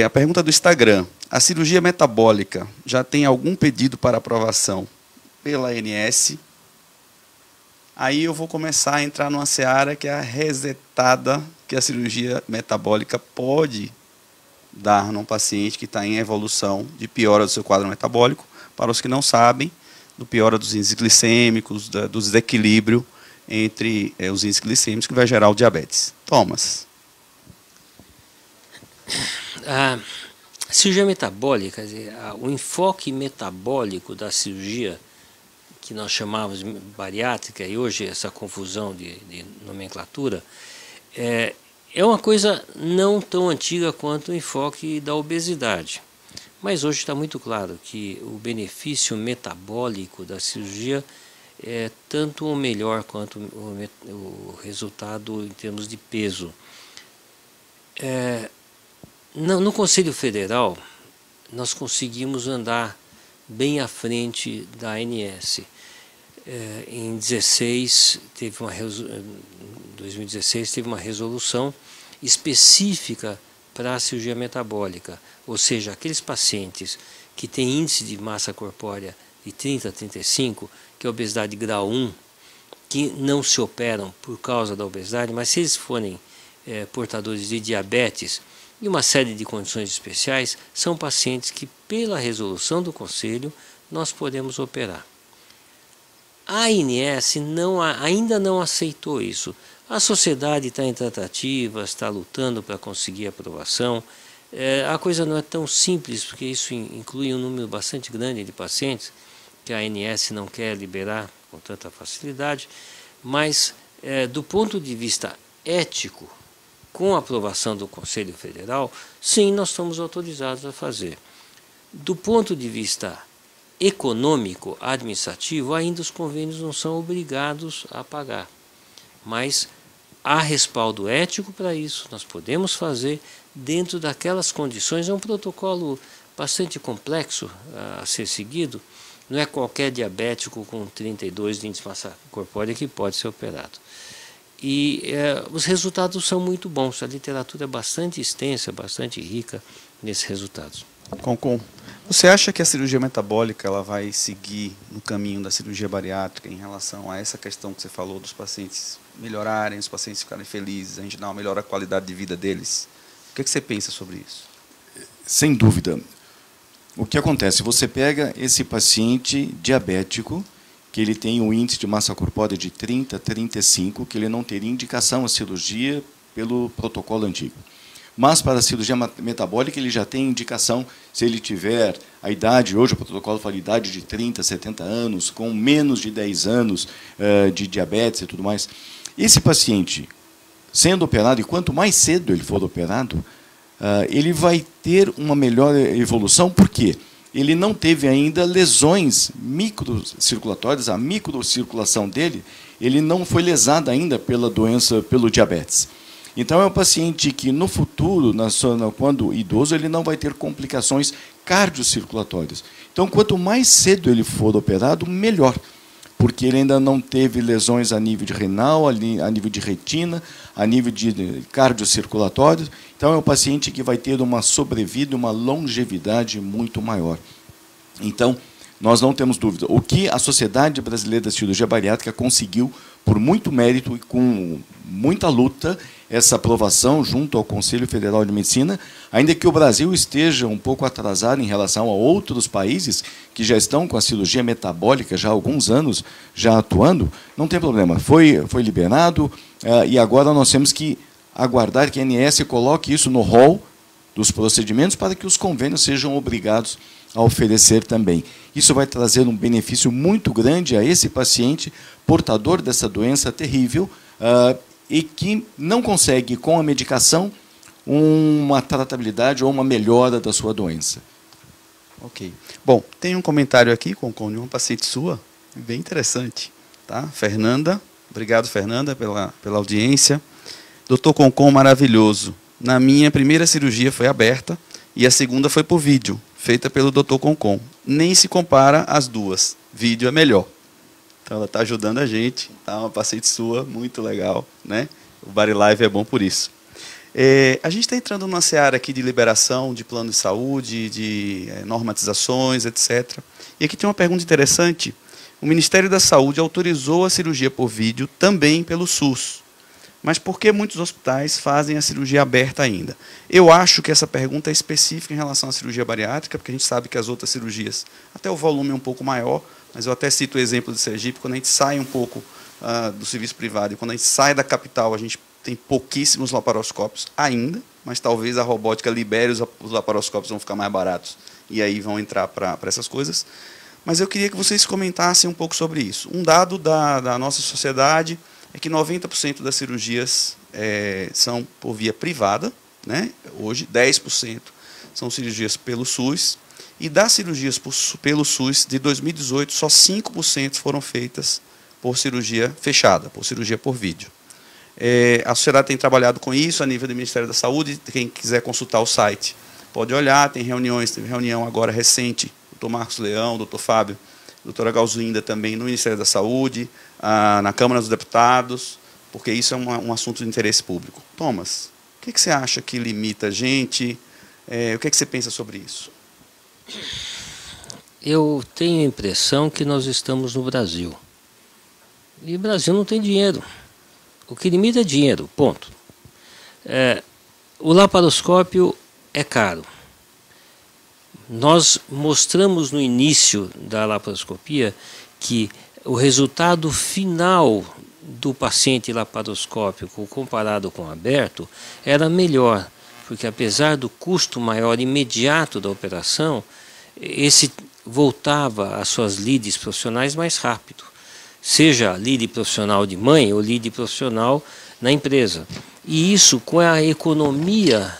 A pergunta do Instagram. A cirurgia metabólica já tem algum pedido para aprovação pela ANS? Aí eu vou começar a entrar numa seara que é a resetada que a cirurgia metabólica pode dar num paciente que está em evolução de piora do seu quadro metabólico. Para os que não sabem, do piora dos índices glicêmicos, do desequilíbrio entre os índices glicêmicos, que vai gerar o diabetes. Thomas. A cirurgia metabólica, quer dizer, o enfoque metabólico da cirurgia, que nós chamávamos de bariátrica, e hoje essa confusão de nomenclatura, é uma coisa não tão antiga quanto o enfoque da obesidade. Mas hoje está muito claro que o benefício metabólico da cirurgia é tanto ou melhor quanto o resultado em termos de peso. No Conselho Federal, nós conseguimos andar bem à frente da ANS. Em 2016 teve uma resolução específica para a cirurgia metabólica, ou seja, aqueles pacientes que têm índice de massa corpórea de 30 a 35, que é obesidade grau 1, que não se operam por causa da obesidade, mas se eles forem portadores de diabetes e uma série de condições especiais, são pacientes que, pela resolução do Conselho, nós podemos operar. A ANS ainda não aceitou isso. A sociedade está em tratativas, está lutando para conseguir aprovação. A coisa não é tão simples, porque isso inclui um número bastante grande de pacientes que a ANS não quer liberar com tanta facilidade, mas do ponto de vista ético, com a aprovação do Conselho Federal, sim, nós estamos autorizados a fazer. Do ponto de vista econômico, administrativo, ainda os convênios não são obrigados a pagar, mas há respaldo ético para isso, nós podemos fazer dentro daquelas condições. É um protocolo bastante complexo a ser seguido, não é qualquer diabético com 32 de índice de massa corpórea que pode ser operado. E os resultados são muito bons, a literatura é bastante extensa, bastante rica nesses resultados. Concon, você acha que a cirurgia metabólica ela vai seguir no caminho da cirurgia bariátrica em relação a essa questão que você falou dos pacientes melhorarem, os pacientes ficarem felizes, a gente dá uma melhor qualidade de vida deles? O que você pensa sobre isso? Sem dúvida. O que acontece? Você pega esse paciente diabético, que ele tem um índice de massa corpórea de 30, 35, que ele não teria indicação à cirurgia pelo protocolo antigo. Mas para a cirurgia metabólica ele já tem indicação se ele tiver a idade, hoje o protocolo fala idade de 30, 70 anos, com menos de 10 anos de diabetes e tudo mais. Esse paciente, sendo operado, e quanto mais cedo ele for operado, ele vai ter uma melhor evolução. Por quê? Ele não teve ainda lesões microcirculatórias, a microcirculação dele, ele não foi lesado ainda pela doença, pelo diabetes. Então é um paciente que no futuro, quando idoso, ele não vai ter complicações cardiocirculatórias. Então quanto mais cedo ele for operado, melhor, porque ele ainda não teve lesões a nível de renal, a nível de retina, a nível de cardiocirculatório. Então é um paciente que vai ter uma sobrevida, uma longevidade muito maior. Então, nós não temos dúvida. O que a Sociedade Brasileira de Cirurgia Bariátrica conseguiu, por muito mérito e com muita luta, essa aprovação junto ao Conselho Federal de Medicina, ainda que o Brasil esteja um pouco atrasado em relação a outros países que já estão com a cirurgia metabólica já há alguns anos, já atuando, não tem problema. Foi liberado e agora nós temos que aguardar que a ANS coloque isso no rol dos procedimentos para que os convênios sejam obrigados a oferecer também. Isso vai trazer um benefício muito grande a esse paciente portador dessa doença terrível e que não consegue, com a medicação, uma tratabilidade ou uma melhora da sua doença. Ok. Bom, tem um comentário aqui, Concon, de uma paciente sua, bem interessante. Tá? Fernanda, obrigado, Fernanda, pela audiência. Doutor Concon, maravilhoso. Na minha primeira cirurgia foi aberta e a segunda foi por vídeo, feita pelo Dr. Concon. Nem se compara as duas. Vídeo é melhor. Então ela está ajudando a gente. Tá? Uma paciente sua, muito legal. Né? O BariLive é bom por isso. A gente está entrando numa seara aqui de liberação de plano de saúde, de normatizações, etc. E aqui tem uma pergunta interessante. O Ministério da Saúde autorizou a cirurgia por vídeo também pelo SUS. Mas por que muitos hospitais fazem a cirurgia aberta ainda? Eu acho que essa pergunta é específica em relação à cirurgia bariátrica, porque a gente sabe que as outras cirurgias, até o volume é um pouco maior, mas eu até cito o exemplo de Sergipe, quando a gente sai um pouco do serviço privado e quando a gente sai da capital, a gente tem pouquíssimos laparoscópios ainda, mas talvez a robótica libere os laparoscópios, vão ficar mais baratos e aí vão entrar para essas coisas. Mas eu queria que vocês comentassem um pouco sobre isso. Um dado da nossa sociedade é que 90% das cirurgias são por via privada, né? Hoje 10% são cirurgias pelo SUS, e das cirurgias pelo SUS de 2018, só 5% foram feitas por cirurgia fechada, por cirurgia por vídeo. A sociedade tem trabalhado com isso a nível do Ministério da Saúde. Quem quiser consultar o site pode olhar, tem reuniões, teve reunião agora recente, doutor Marcos Leão, doutor Fábio, doutora Galzuinda também no Ministério da Saúde, na Câmara dos Deputados, porque isso é um assunto de interesse público. Thomas, o que você acha que limita a gente? O que você pensa sobre isso? Eu tenho a impressão que nós estamos no Brasil. E o Brasil não tem dinheiro. O que limita é dinheiro, ponto. O laparoscópio é caro. Nós mostramos no início da laparoscopia que o resultado final do paciente laparoscópico comparado com o aberto era melhor, porque apesar do custo maior imediato da operação, esse voltava às suas lides profissionais mais rápido, seja lide profissional de mãe ou lide profissional na empresa. E isso, com a economia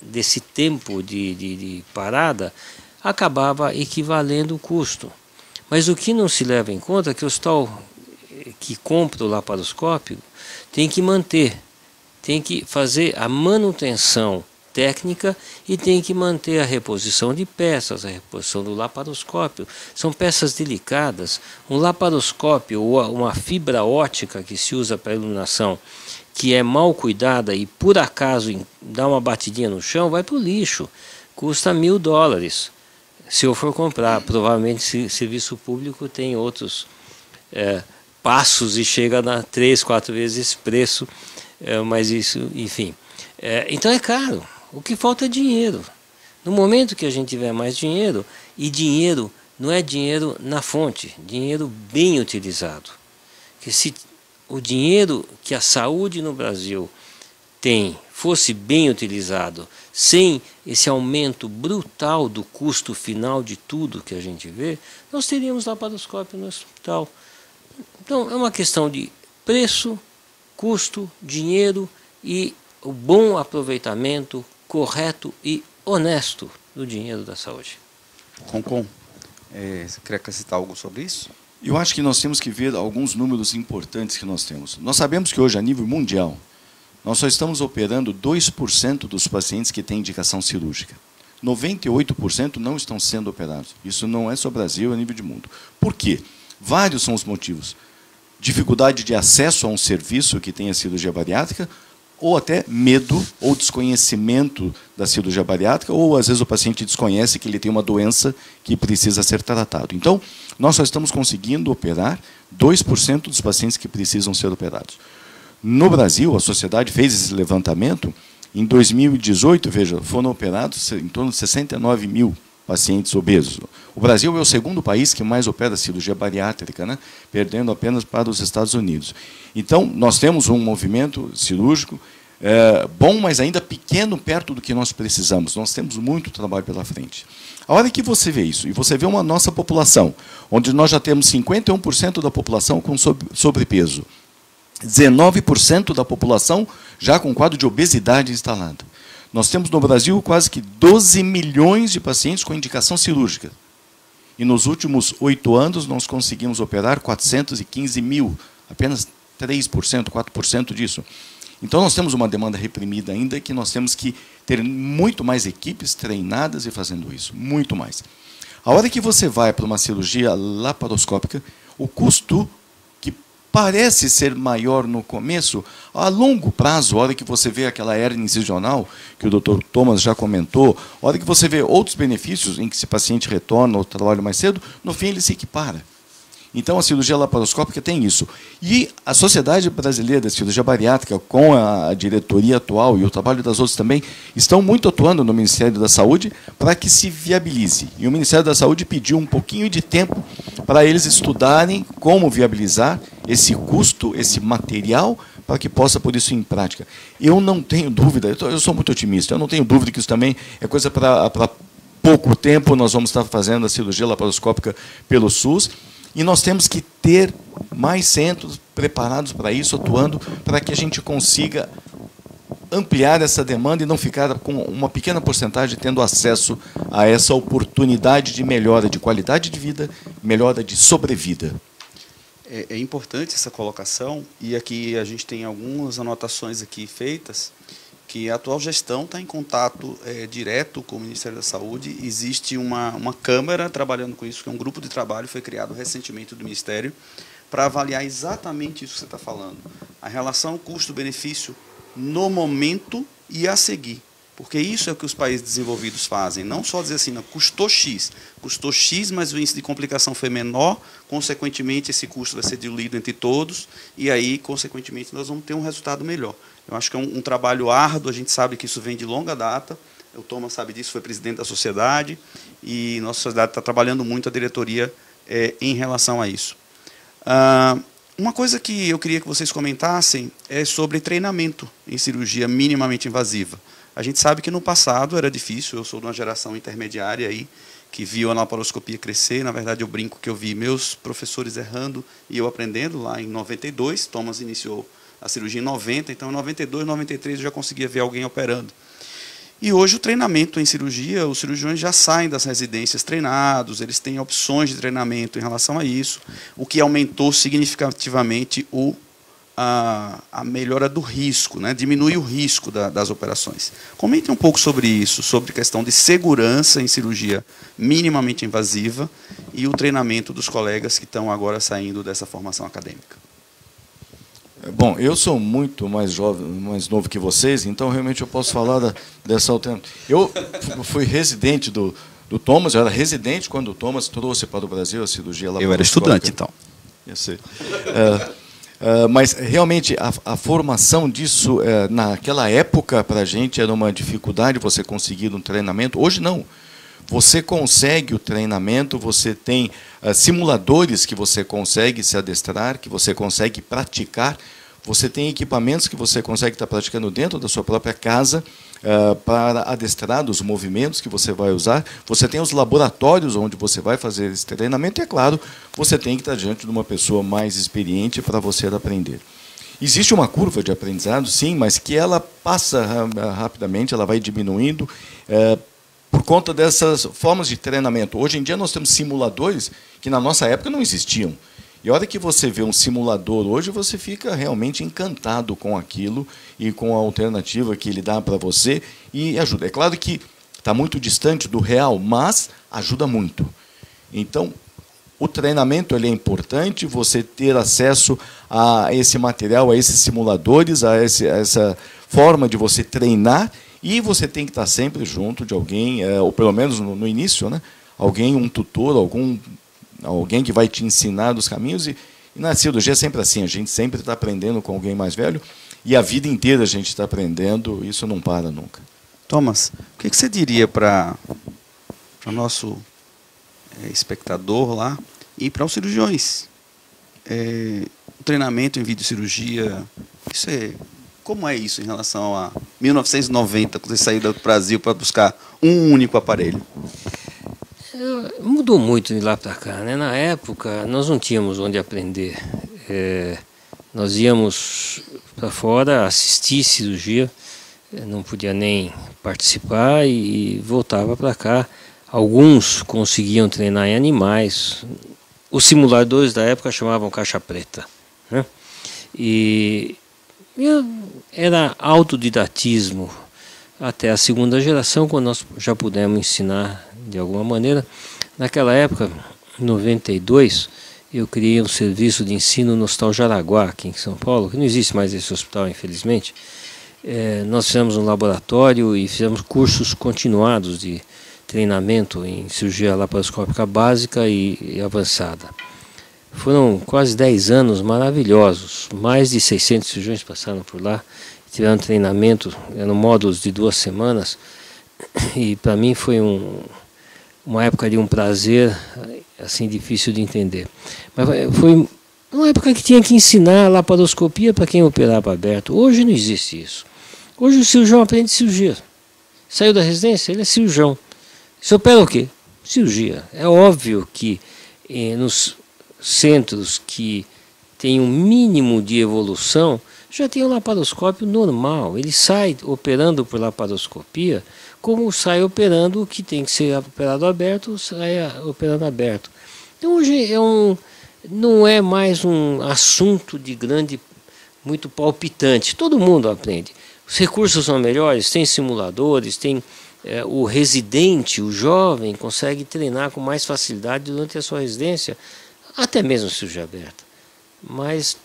desse tempo de parada, acabava equivalendo o custo. Mas o que não se leva em conta é que o hospital que compra o laparoscópio tem que manter, tem que fazer a manutenção técnica e tem que manter a reposição de peças, a reposição do laparoscópio. São peças delicadas. Um laparoscópio ou uma fibra ótica que se usa para iluminação, que é mal cuidada e por acaso dá uma batidinha no chão, vai para o lixo. Custa $1.000. Se eu for comprar, provavelmente serviço público tem outros passos e chega a 3, 4 vezes esse preço, mas isso, enfim. Então é caro. O que falta é dinheiro. No momento que a gente tiver mais dinheiro, e dinheiro não é dinheiro na fonte, dinheiro bem utilizado. Que se o dinheiro que a saúde no Brasil tem fosse bem utilizado, sem esse aumento brutal do custo final de tudo que a gente vê, nós teríamos laparoscópio no hospital. Então é uma questão de preço, custo, dinheiro e o bom aproveitamento correto e honesto do dinheiro da saúde. Concon, você quer acrescentar algo sobre isso? Eu acho que nós temos que ver alguns números importantes que nós temos. Nós sabemos que hoje, a nível mundial, nós só estamos operando 2% dos pacientes que têm indicação cirúrgica. 98% não estão sendo operados. Isso não é só Brasil, é nível de mundo. Por quê? Vários são os motivos. Dificuldade de acesso a um serviço que tenha cirurgia bariátrica, ou até medo ou desconhecimento da cirurgia bariátrica, ou às vezes o paciente desconhece que ele tem uma doença que precisa ser tratado. Então, nós só estamos conseguindo operar 2% dos pacientes que precisam ser operados. No Brasil, a sociedade fez esse levantamento. Em 2018, veja, foram operados em torno de 69 mil pacientes obesos. O Brasil é o segundo país que mais opera cirurgia bariátrica, né? Perdendo apenas para os Estados Unidos. Então, nós temos um movimento cirúrgico bom, mas ainda pequeno perto do que nós precisamos. Nós temos muito trabalho pela frente. A hora que você vê isso, e você vê uma nossa população, onde nós já temos 51% da população com sobrepeso, 19% da população já com quadro de obesidade instalado. Nós temos no Brasil quase que 12 milhões de pacientes com indicação cirúrgica. E nos últimos 8 anos nós conseguimos operar 415 mil, apenas 3%, 4% disso. Então nós temos uma demanda reprimida ainda, que nós temos que ter muito mais equipes treinadas e fazendo isso, muito mais. A hora que você vai para uma cirurgia laparoscópica, o custo parece ser maior no começo, a longo prazo, a hora que você vê aquela hérnia incisional, que o Dr. Thomas já comentou, a hora que você vê outros benefícios em que esse paciente retorna ao trabalho mais cedo, no fim ele se equipara. Então a cirurgia laparoscópica tem isso. E a Sociedade Brasileira de Cirurgia Bariátrica, com a diretoria atual e o trabalho das outras também, estão muito atuando no Ministério da Saúde para que se viabilize. E o Ministério da Saúde pediu um pouquinho de tempo para eles estudarem como viabilizar esse custo, esse material, para que possa pôr isso em prática. Eu não tenho dúvida, eu sou muito otimista, eu não tenho dúvida que isso também é coisa para pouco tempo. Nós vamos estar fazendo a cirurgia laparoscópica pelo SUS, e nós temos que ter mais centros preparados para isso, atuando, para que a gente consiga ampliar essa demanda e não ficar com uma pequena porcentagem tendo acesso a essa oportunidade de melhora de qualidade de vida, melhora de sobrevida. É importante essa colocação, e aqui a gente tem algumas anotações aqui feitas, que a atual gestão está em contato direto com o Ministério da Saúde. Existe uma Câmara trabalhando com isso, que é um grupo de trabalho, foi criado recentemente do Ministério, para avaliar exatamente isso que você está falando. A relação custo-benefício no momento e a seguir. Porque isso é o que os países desenvolvidos fazem. Não só dizer assim, não, custou X, mas o índice de complicação foi menor, consequentemente esse custo vai ser diluído entre todos, e aí, consequentemente, nós vamos ter um resultado melhor. Eu acho que é um trabalho árduo, a gente sabe que isso vem de longa data, o Thomas sabe disso, foi presidente da sociedade, e nossa sociedade está trabalhando muito, a diretoria, em relação a isso. Uma coisa que eu queria que vocês comentassem é sobre treinamento em cirurgia minimamente invasiva. A gente sabe que no passado era difícil, eu sou de uma geração intermediária aí, que viu a laparoscopia crescer. Na verdade, eu brinco que eu vi meus professores errando e eu aprendendo lá em 92, Thomas iniciou a cirurgia em 90, então em 92, 93 eu já conseguia ver alguém operando. E hoje o treinamento em cirurgia, os cirurgiões já saem das residências treinados, eles têm opções de treinamento em relação a isso, o que aumentou significativamente a melhora do risco, né? Diminui o risco das operações. Comente um pouco sobre isso, sobre a questão de segurança em cirurgia minimamente invasiva e o treinamento dos colegas que estão agora saindo dessa formação acadêmica. Bom, eu sou muito mais jovem, mais novo que vocês, então realmente eu posso falar dessa alternativa. Eu fui residente do Thomas, eu era residente quando o Thomas trouxe para o Brasil a cirurgia laparoscópica. Eu era estudante, então. Eu sei. Mas realmente a formação disso, naquela época, para a gente era uma dificuldade você conseguir um treinamento. Hoje não. Você consegue o treinamento, você tem simuladores que você consegue se adestrar, que você consegue praticar, você tem equipamentos que você consegue estar praticando dentro da sua própria casa para adestrar os movimentos que você vai usar. Você tem os laboratórios onde você vai fazer esse treinamento e, é claro, você tem que estar diante de uma pessoa mais experiente para você aprender. Existe uma curva de aprendizado, sim, mas que ela passa rapidamente, ela vai diminuindo, por conta dessas formas de treinamento. Hoje em dia nós temos simuladores que na nossa época não existiam. E a hora que você vê um simulador hoje, você fica realmente encantado com aquilo e com a alternativa que ele dá para você e ajuda. É claro que está muito distante do real, mas ajuda muito. Então, o treinamento ele é importante, você ter acesso a esse material, a esses simuladores, a essa forma de você treinar. E você tem que estar sempre junto de alguém, ou pelo menos no início, né? Alguém, um tutor, alguém que vai te ensinar os caminhos. E na cirurgia é sempre assim, a gente sempre está aprendendo com alguém mais velho, e a vida inteira a gente está aprendendo, isso não para nunca. Thomas, o que você diria para o nosso espectador lá e para os cirurgiões? O treinamento em videocirurgia, como é isso em relação a 1990, quando você saiu do Brasil para buscar um único aparelho? Mudou muito de lá para cá, né? Na época, nós não tínhamos onde aprender. Nós íamos para fora assistir cirurgia, não podia nem participar e voltava para cá. Alguns conseguiam treinar em animais. Os simuladores da época chamavam caixa preta, né? E era autodidatismo até a segunda geração, quando nós já pudemos ensinar de alguma maneira. Naquela época, em 92, eu criei um serviço de ensino no Hospital Jaraguá, aqui em São Paulo, que não existe mais esse hospital, infelizmente. Nós fizemos um laboratório e fizemos cursos continuados de treinamento em cirurgia laparoscópica básica e avançada. Foram quase 10 anos maravilhosos, mais de 600 cirurgiões passaram por lá, tiveram treinamento, eram módulos de 2 semanas, e para mim foi uma época de um prazer assim difícil de entender. Mas foi uma época que tinha que ensinar laparoscopia para quem operava aberto. Hoje não existe isso. Hoje o cirurgião aprende cirurgia. Saiu da residência, ele é cirurgião. Você opera o quê? Cirurgia. É óbvio que nos centros que têm um mínimo de evolução, já tem um laparoscópio normal. Ele sai operando por laparoscopia, como sai operando o que tem que ser operado aberto, sai operando aberto. Então hoje não é mais um assunto de muito palpitante. Todo mundo aprende. Os recursos são melhores, tem simuladores, tem o residente, o jovem, consegue treinar com mais facilidade durante a sua residência, até mesmo cirurgia aberta. Mas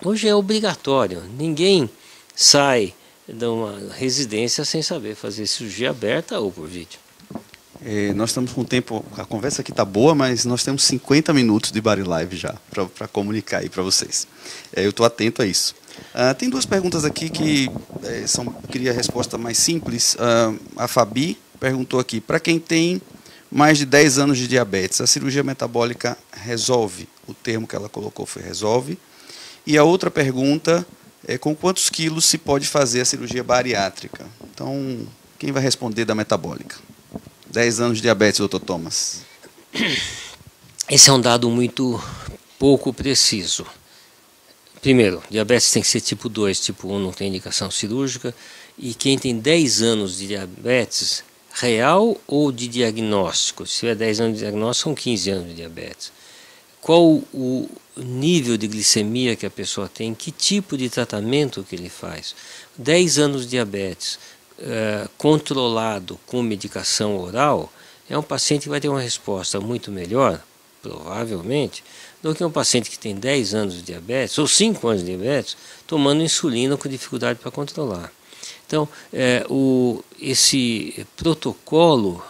hoje é obrigatório, ninguém sai de uma residência sem saber fazer cirurgia aberta ou por vídeo. Nós estamos com tempo, a conversa aqui está boa, mas nós temos 50 minutos de Body Live já para comunicar aí para vocês. Eu estou atento a isso. Tem duas perguntas aqui que queria a resposta mais simples. A Fabi perguntou aqui, para quem tem mais de 10 anos de diabetes, a cirurgia metabólica resolve? O termo que ela colocou foi resolve. E a outra pergunta é com quantos quilos se pode fazer a cirurgia bariátrica? Então, quem vai responder da metabólica? 10 anos de diabetes, doutor Thomas. Esse é um dado muito pouco preciso. Primeiro, diabetes tem que ser tipo 2, tipo 1 não tem indicação cirúrgica. E quem tem 10 anos de diabetes, real ou de diagnóstico? Se tiver 10 anos de diagnóstico, são 15 anos de diabetes. Qual o nível de glicemia que a pessoa tem? Que tipo de tratamento que ele faz? 10 anos de diabetes controlado com medicação oral, é um paciente que vai ter uma resposta muito melhor, provavelmente, do que um paciente que tem 10 anos de diabetes, ou 5 anos de diabetes, tomando insulina com dificuldade para controlar. Então, esse protocolo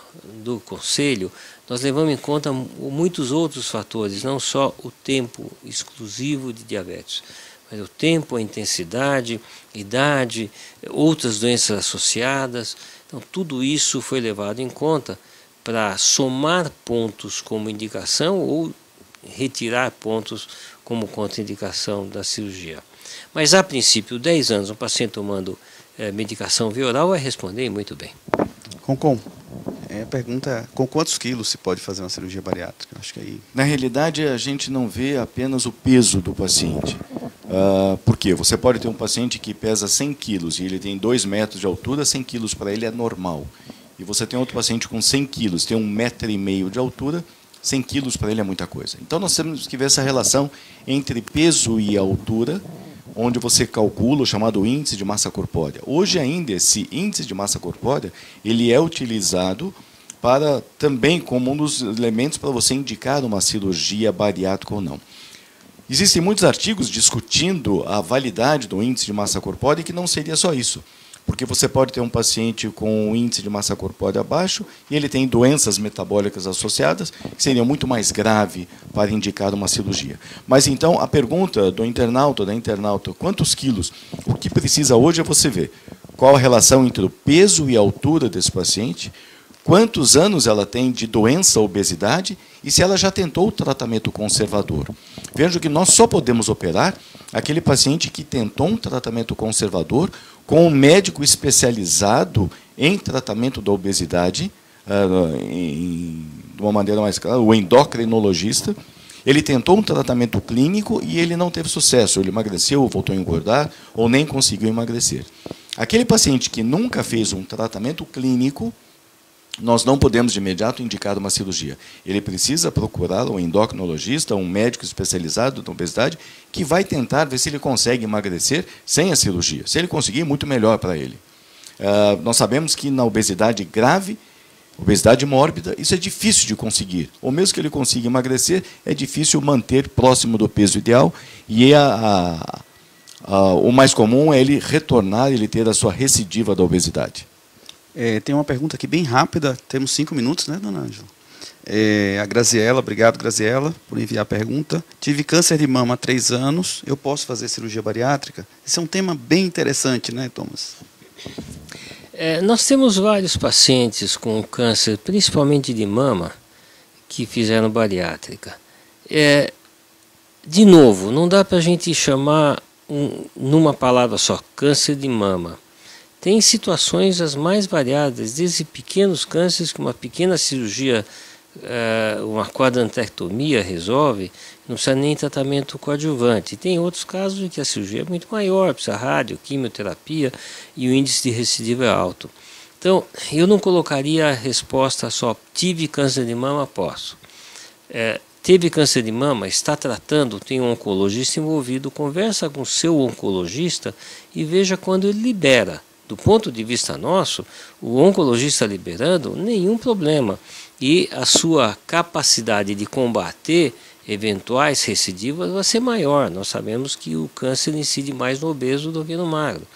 do Conselho, nós levamos em conta muitos outros fatores, não só o tempo exclusivo de diabetes, mas o tempo, a intensidade, idade, outras doenças associadas. Então, tudo isso foi levado em conta para somar pontos como indicação ou retirar pontos como contraindicação da cirurgia. Mas, a princípio, 10 anos, um paciente tomando medicação via oral vai responder muito bem. Concom, a pergunta é, com quantos quilos se pode fazer uma cirurgia bariátrica? Acho que aí... Na realidade, a gente não vê apenas o peso do paciente. Por quê? Você pode ter um paciente que pesa 100 quilos e ele tem 2 metros de altura, 100 quilos para ele é normal. E você tem outro paciente com 100 quilos, tem 1,5 m de altura, 100 quilos para ele é muita coisa. Então nós temos que ver essa relação entre peso e altura, onde você calcula o chamado índice de massa corpórea. Hoje ainda esse índice de massa corpórea ele é utilizado para também como um dos elementos para você indicar uma cirurgia bariátrica ou não. Existem muitos artigos discutindo a validade do índice de massa corpórea e que não seria só isso. Porque você pode ter um paciente com um índice de massa corpórea baixo e ele tem doenças metabólicas associadas, que seriam muito mais grave para indicar uma cirurgia. Mas então a pergunta do internauta, da internauta, quantos quilos? O que precisa hoje é você ver qual a relação entre o peso e a altura desse paciente, quantos anos ela tem de doença, obesidade, e se ela já tentou o tratamento conservador. Veja que nós só podemos operar aquele paciente que tentou um tratamento conservador com um médico especializado em tratamento da obesidade, de uma maneira mais clara, o endocrinologista. Ele tentou um tratamento clínico e ele não teve sucesso. Ele emagreceu, voltou a engordar, ou nem conseguiu emagrecer. Aquele paciente que nunca fez um tratamento clínico, nós não podemos de imediato indicar uma cirurgia. Ele precisa procurar um endocrinologista, um médico especializado na obesidade, que vai tentar ver se ele consegue emagrecer sem a cirurgia. Se ele conseguir, muito melhor para ele. Nós sabemos que na obesidade grave, obesidade mórbida, isso é difícil de conseguir. Ou mesmo que ele consiga emagrecer, é difícil manter próximo do peso ideal. E o mais comum é ele retornar, ele ter a sua recidiva da obesidade. Tem uma pergunta aqui bem rápida, temos 5 minutos, né, dona Ângela? A Graziela, obrigado, Graziela, por enviar a pergunta. Tive câncer de mama há 3 anos, eu posso fazer cirurgia bariátrica? Esse é um tema bem interessante, né, Thomas? Nós temos vários pacientes com câncer, principalmente de mama, que fizeram bariátrica. De novo, não dá para a gente chamar numa palavra só, câncer de mama. Tem situações as mais variadas, desde pequenos cânceres que uma pequena cirurgia, uma quadrantectomia resolve, não precisa nem tratamento coadjuvante. Tem outros casos em que a cirurgia é muito maior, precisa rádio, quimioterapia e o índice de recidiva é alto. Então, eu não colocaria a resposta só, tive câncer de mama, posso. Teve câncer de mama, está tratando, tem um oncologista envolvido, conversa com o seu oncologista e veja quando ele libera. Do ponto de vista nosso, o oncologista liberando, nenhum problema. E a sua capacidade de combater eventuais recidivas vai ser maior. Nós sabemos que o câncer incide mais no obeso do que no magro.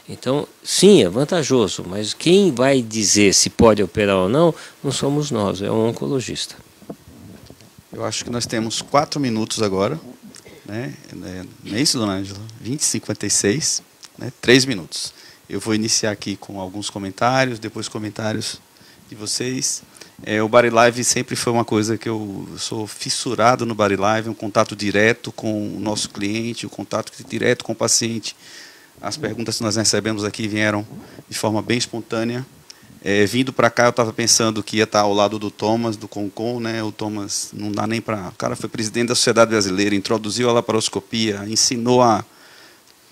Então, sim, é vantajoso, mas quem vai dizer se pode operar ou não somos nós, é um oncologista. Eu acho que nós temos 4 minutos agora, né? Não é isso, dona Ângela? 20h56, né? 3 minutos. Eu vou iniciar aqui com alguns comentários, depois comentários de vocês. O Bari Live sempre foi uma coisa que eu sou fissurado no Bari Live, um contato direto com o nosso cliente, um contato direto com o paciente. As perguntas que nós recebemos aqui vieram de forma bem espontânea. Vindo para cá, eu estava pensando que ia estar ao lado do Thomas, do Concon, né? O Thomas não dá nem para... O cara foi presidente da Sociedade Brasileira, introduziu a laparoscopia, ensinou a,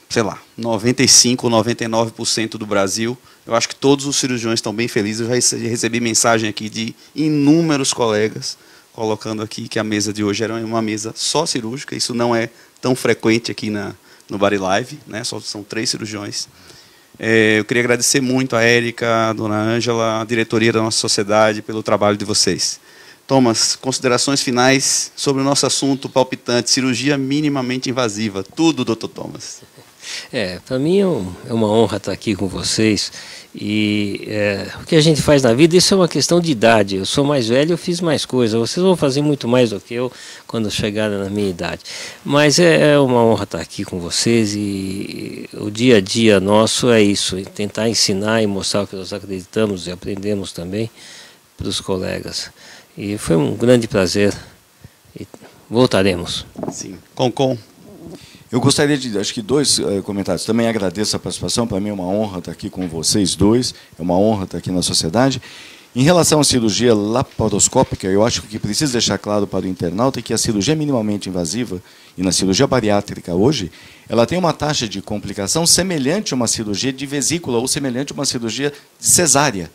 sei lá, 95% ou 99% do Brasil. Eu acho que todos os cirurgiões estão bem felizes. Eu já recebi mensagem aqui de inúmeros colegas, colocando aqui que a mesa de hoje era uma mesa só cirúrgica. Isso não é tão frequente aqui no Bari Live, né? Só são 3 cirurgiões. Eu queria agradecer muito a Érica, a dona Ângela, a diretoria da nossa sociedade pelo trabalho de vocês. Thomas, considerações finais sobre o nosso assunto palpitante, cirurgia minimamente invasiva. Tudo, doutor Thomas. Para mim é uma honra estar aqui com vocês. E o que a gente faz na vida, isso é uma questão de idade. Eu sou mais velho, eu fiz mais coisas. Vocês vão fazer muito mais do que eu quando chegarem na minha idade. Mas é uma honra estar aqui com vocês e o dia a dia nosso é isso, tentar ensinar e mostrar o que nós acreditamos e aprendemos também para os colegas. E foi um grande prazer e voltaremos. Sim. Concon. Eu gostaria de, acho que 2 comentários. Também agradeço a participação, para mim é uma honra estar aqui com vocês dois, é uma honra estar aqui na sociedade. Em relação à cirurgia laparoscópica, eu acho que o que precisa deixar claro para o internauta é que a cirurgia minimamente invasiva, e na cirurgia bariátrica hoje, ela tem uma taxa de complicação semelhante a uma cirurgia de vesícula ou semelhante a uma cirurgia de cesárea.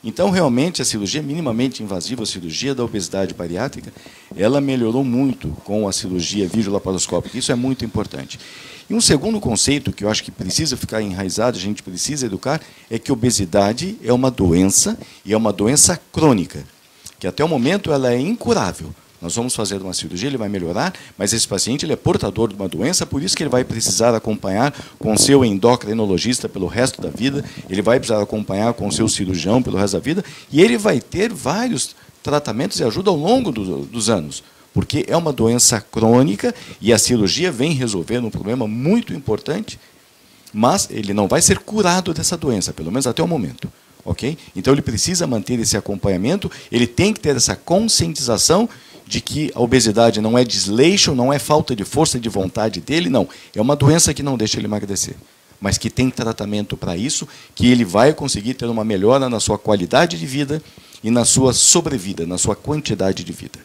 Então, realmente, a cirurgia minimamente invasiva, a cirurgia da obesidade bariátrica, ela melhorou muito com a cirurgia videolaparoscópica. Isso é muito importante. E um segundo conceito que eu acho que precisa ficar enraizado, a gente precisa educar, é que a obesidade é uma doença, e é uma doença crônica, que até o momento ela é incurável. Nós vamos fazer uma cirurgia, ele vai melhorar, mas esse paciente ele é portador de uma doença, por isso que ele vai precisar acompanhar com o seu endocrinologista pelo resto da vida, ele vai precisar acompanhar com o seu cirurgião pelo resto da vida, e ele vai ter vários tratamentos e ajuda ao longo dos anos, porque é uma doença crônica e a cirurgia vem resolver um problema muito importante, mas ele não vai ser curado dessa doença, pelo menos até o momento. Okay? Então ele precisa manter esse acompanhamento, ele tem que ter essa conscientização de que a obesidade não é desleixo, não é falta de força de vontade dele, não. É uma doença que não deixa ele emagrecer, mas que tem tratamento para isso, que ele vai conseguir ter uma melhora na sua qualidade de vida e na sua sobrevida, na sua quantidade de vida.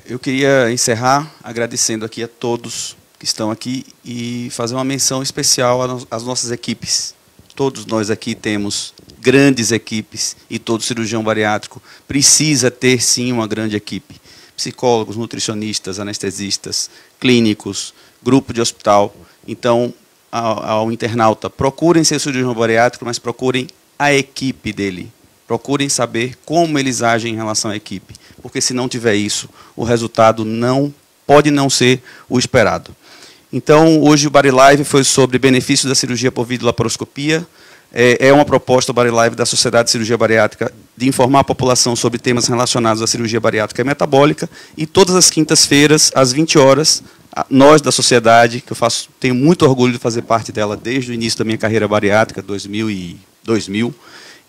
Eu queria encerrar agradecendo aqui a todos que estão aqui e fazer uma menção especial às nossas equipes. Todos nós aqui temos grandes equipes e todo cirurgião bariátrico precisa ter, sim, uma grande equipe. Psicólogos, nutricionistas, anestesistas, clínicos, grupo de hospital. Então, ao internauta, procurem ser cirurgião bariátrico, mas procurem a equipe dele. Procurem saber como eles agem em relação à equipe, porque se não tiver isso, o resultado pode não ser o esperado. Então, hoje o Bari Live foi sobre benefícios da cirurgia por videolaparoscopia. É uma proposta do Bari Live da Sociedade de Cirurgia Bariátrica de informar a população sobre temas relacionados à cirurgia bariátrica e metabólica. E todas as quintas-feiras, às 20 horas, nós da sociedade, que tenho muito orgulho de fazer parte dela desde o início da minha carreira bariátrica, 2000,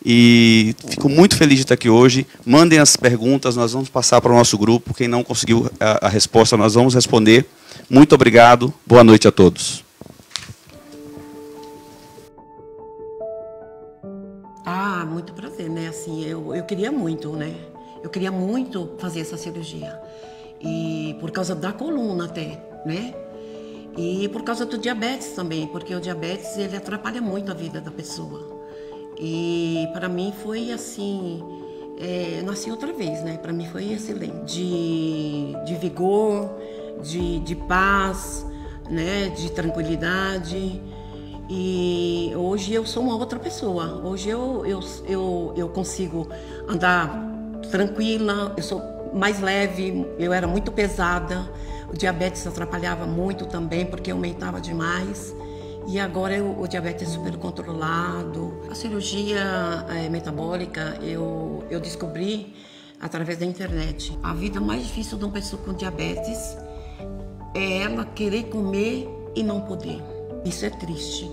E fico muito feliz de estar aqui hoje. Mandem as perguntas, nós vamos passar para o nosso grupo. Quem não conseguiu a resposta, nós vamos responder. Muito obrigado. Boa noite a todos. Muito prazer, né? Assim, eu queria muito, né? Eu queria muito fazer essa cirurgia. E por causa da coluna até, né? E por causa do diabetes também, porque o diabetes, ele atrapalha muito a vida da pessoa. E para mim foi assim, nasci outra vez, né? Para mim foi excelente. De vigor, de paz, né? De tranquilidade. E hoje eu sou uma outra pessoa. Hoje eu consigo andar tranquila, eu sou mais leve, eu era muito pesada. O diabetes atrapalhava muito também, porque aumentava demais. E agora o diabetes é super controlado. A cirurgia metabólica eu descobri através da internet. A vida mais difícil de uma pessoa com diabetes é ela querer comer e não poder. Isso é triste,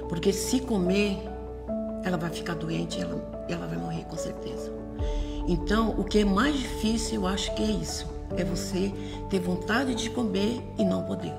porque se comer, ela vai ficar doente e ela vai morrer com certeza. Então, o que é mais difícil, eu acho que é isso. É você ter vontade de comer e não poder.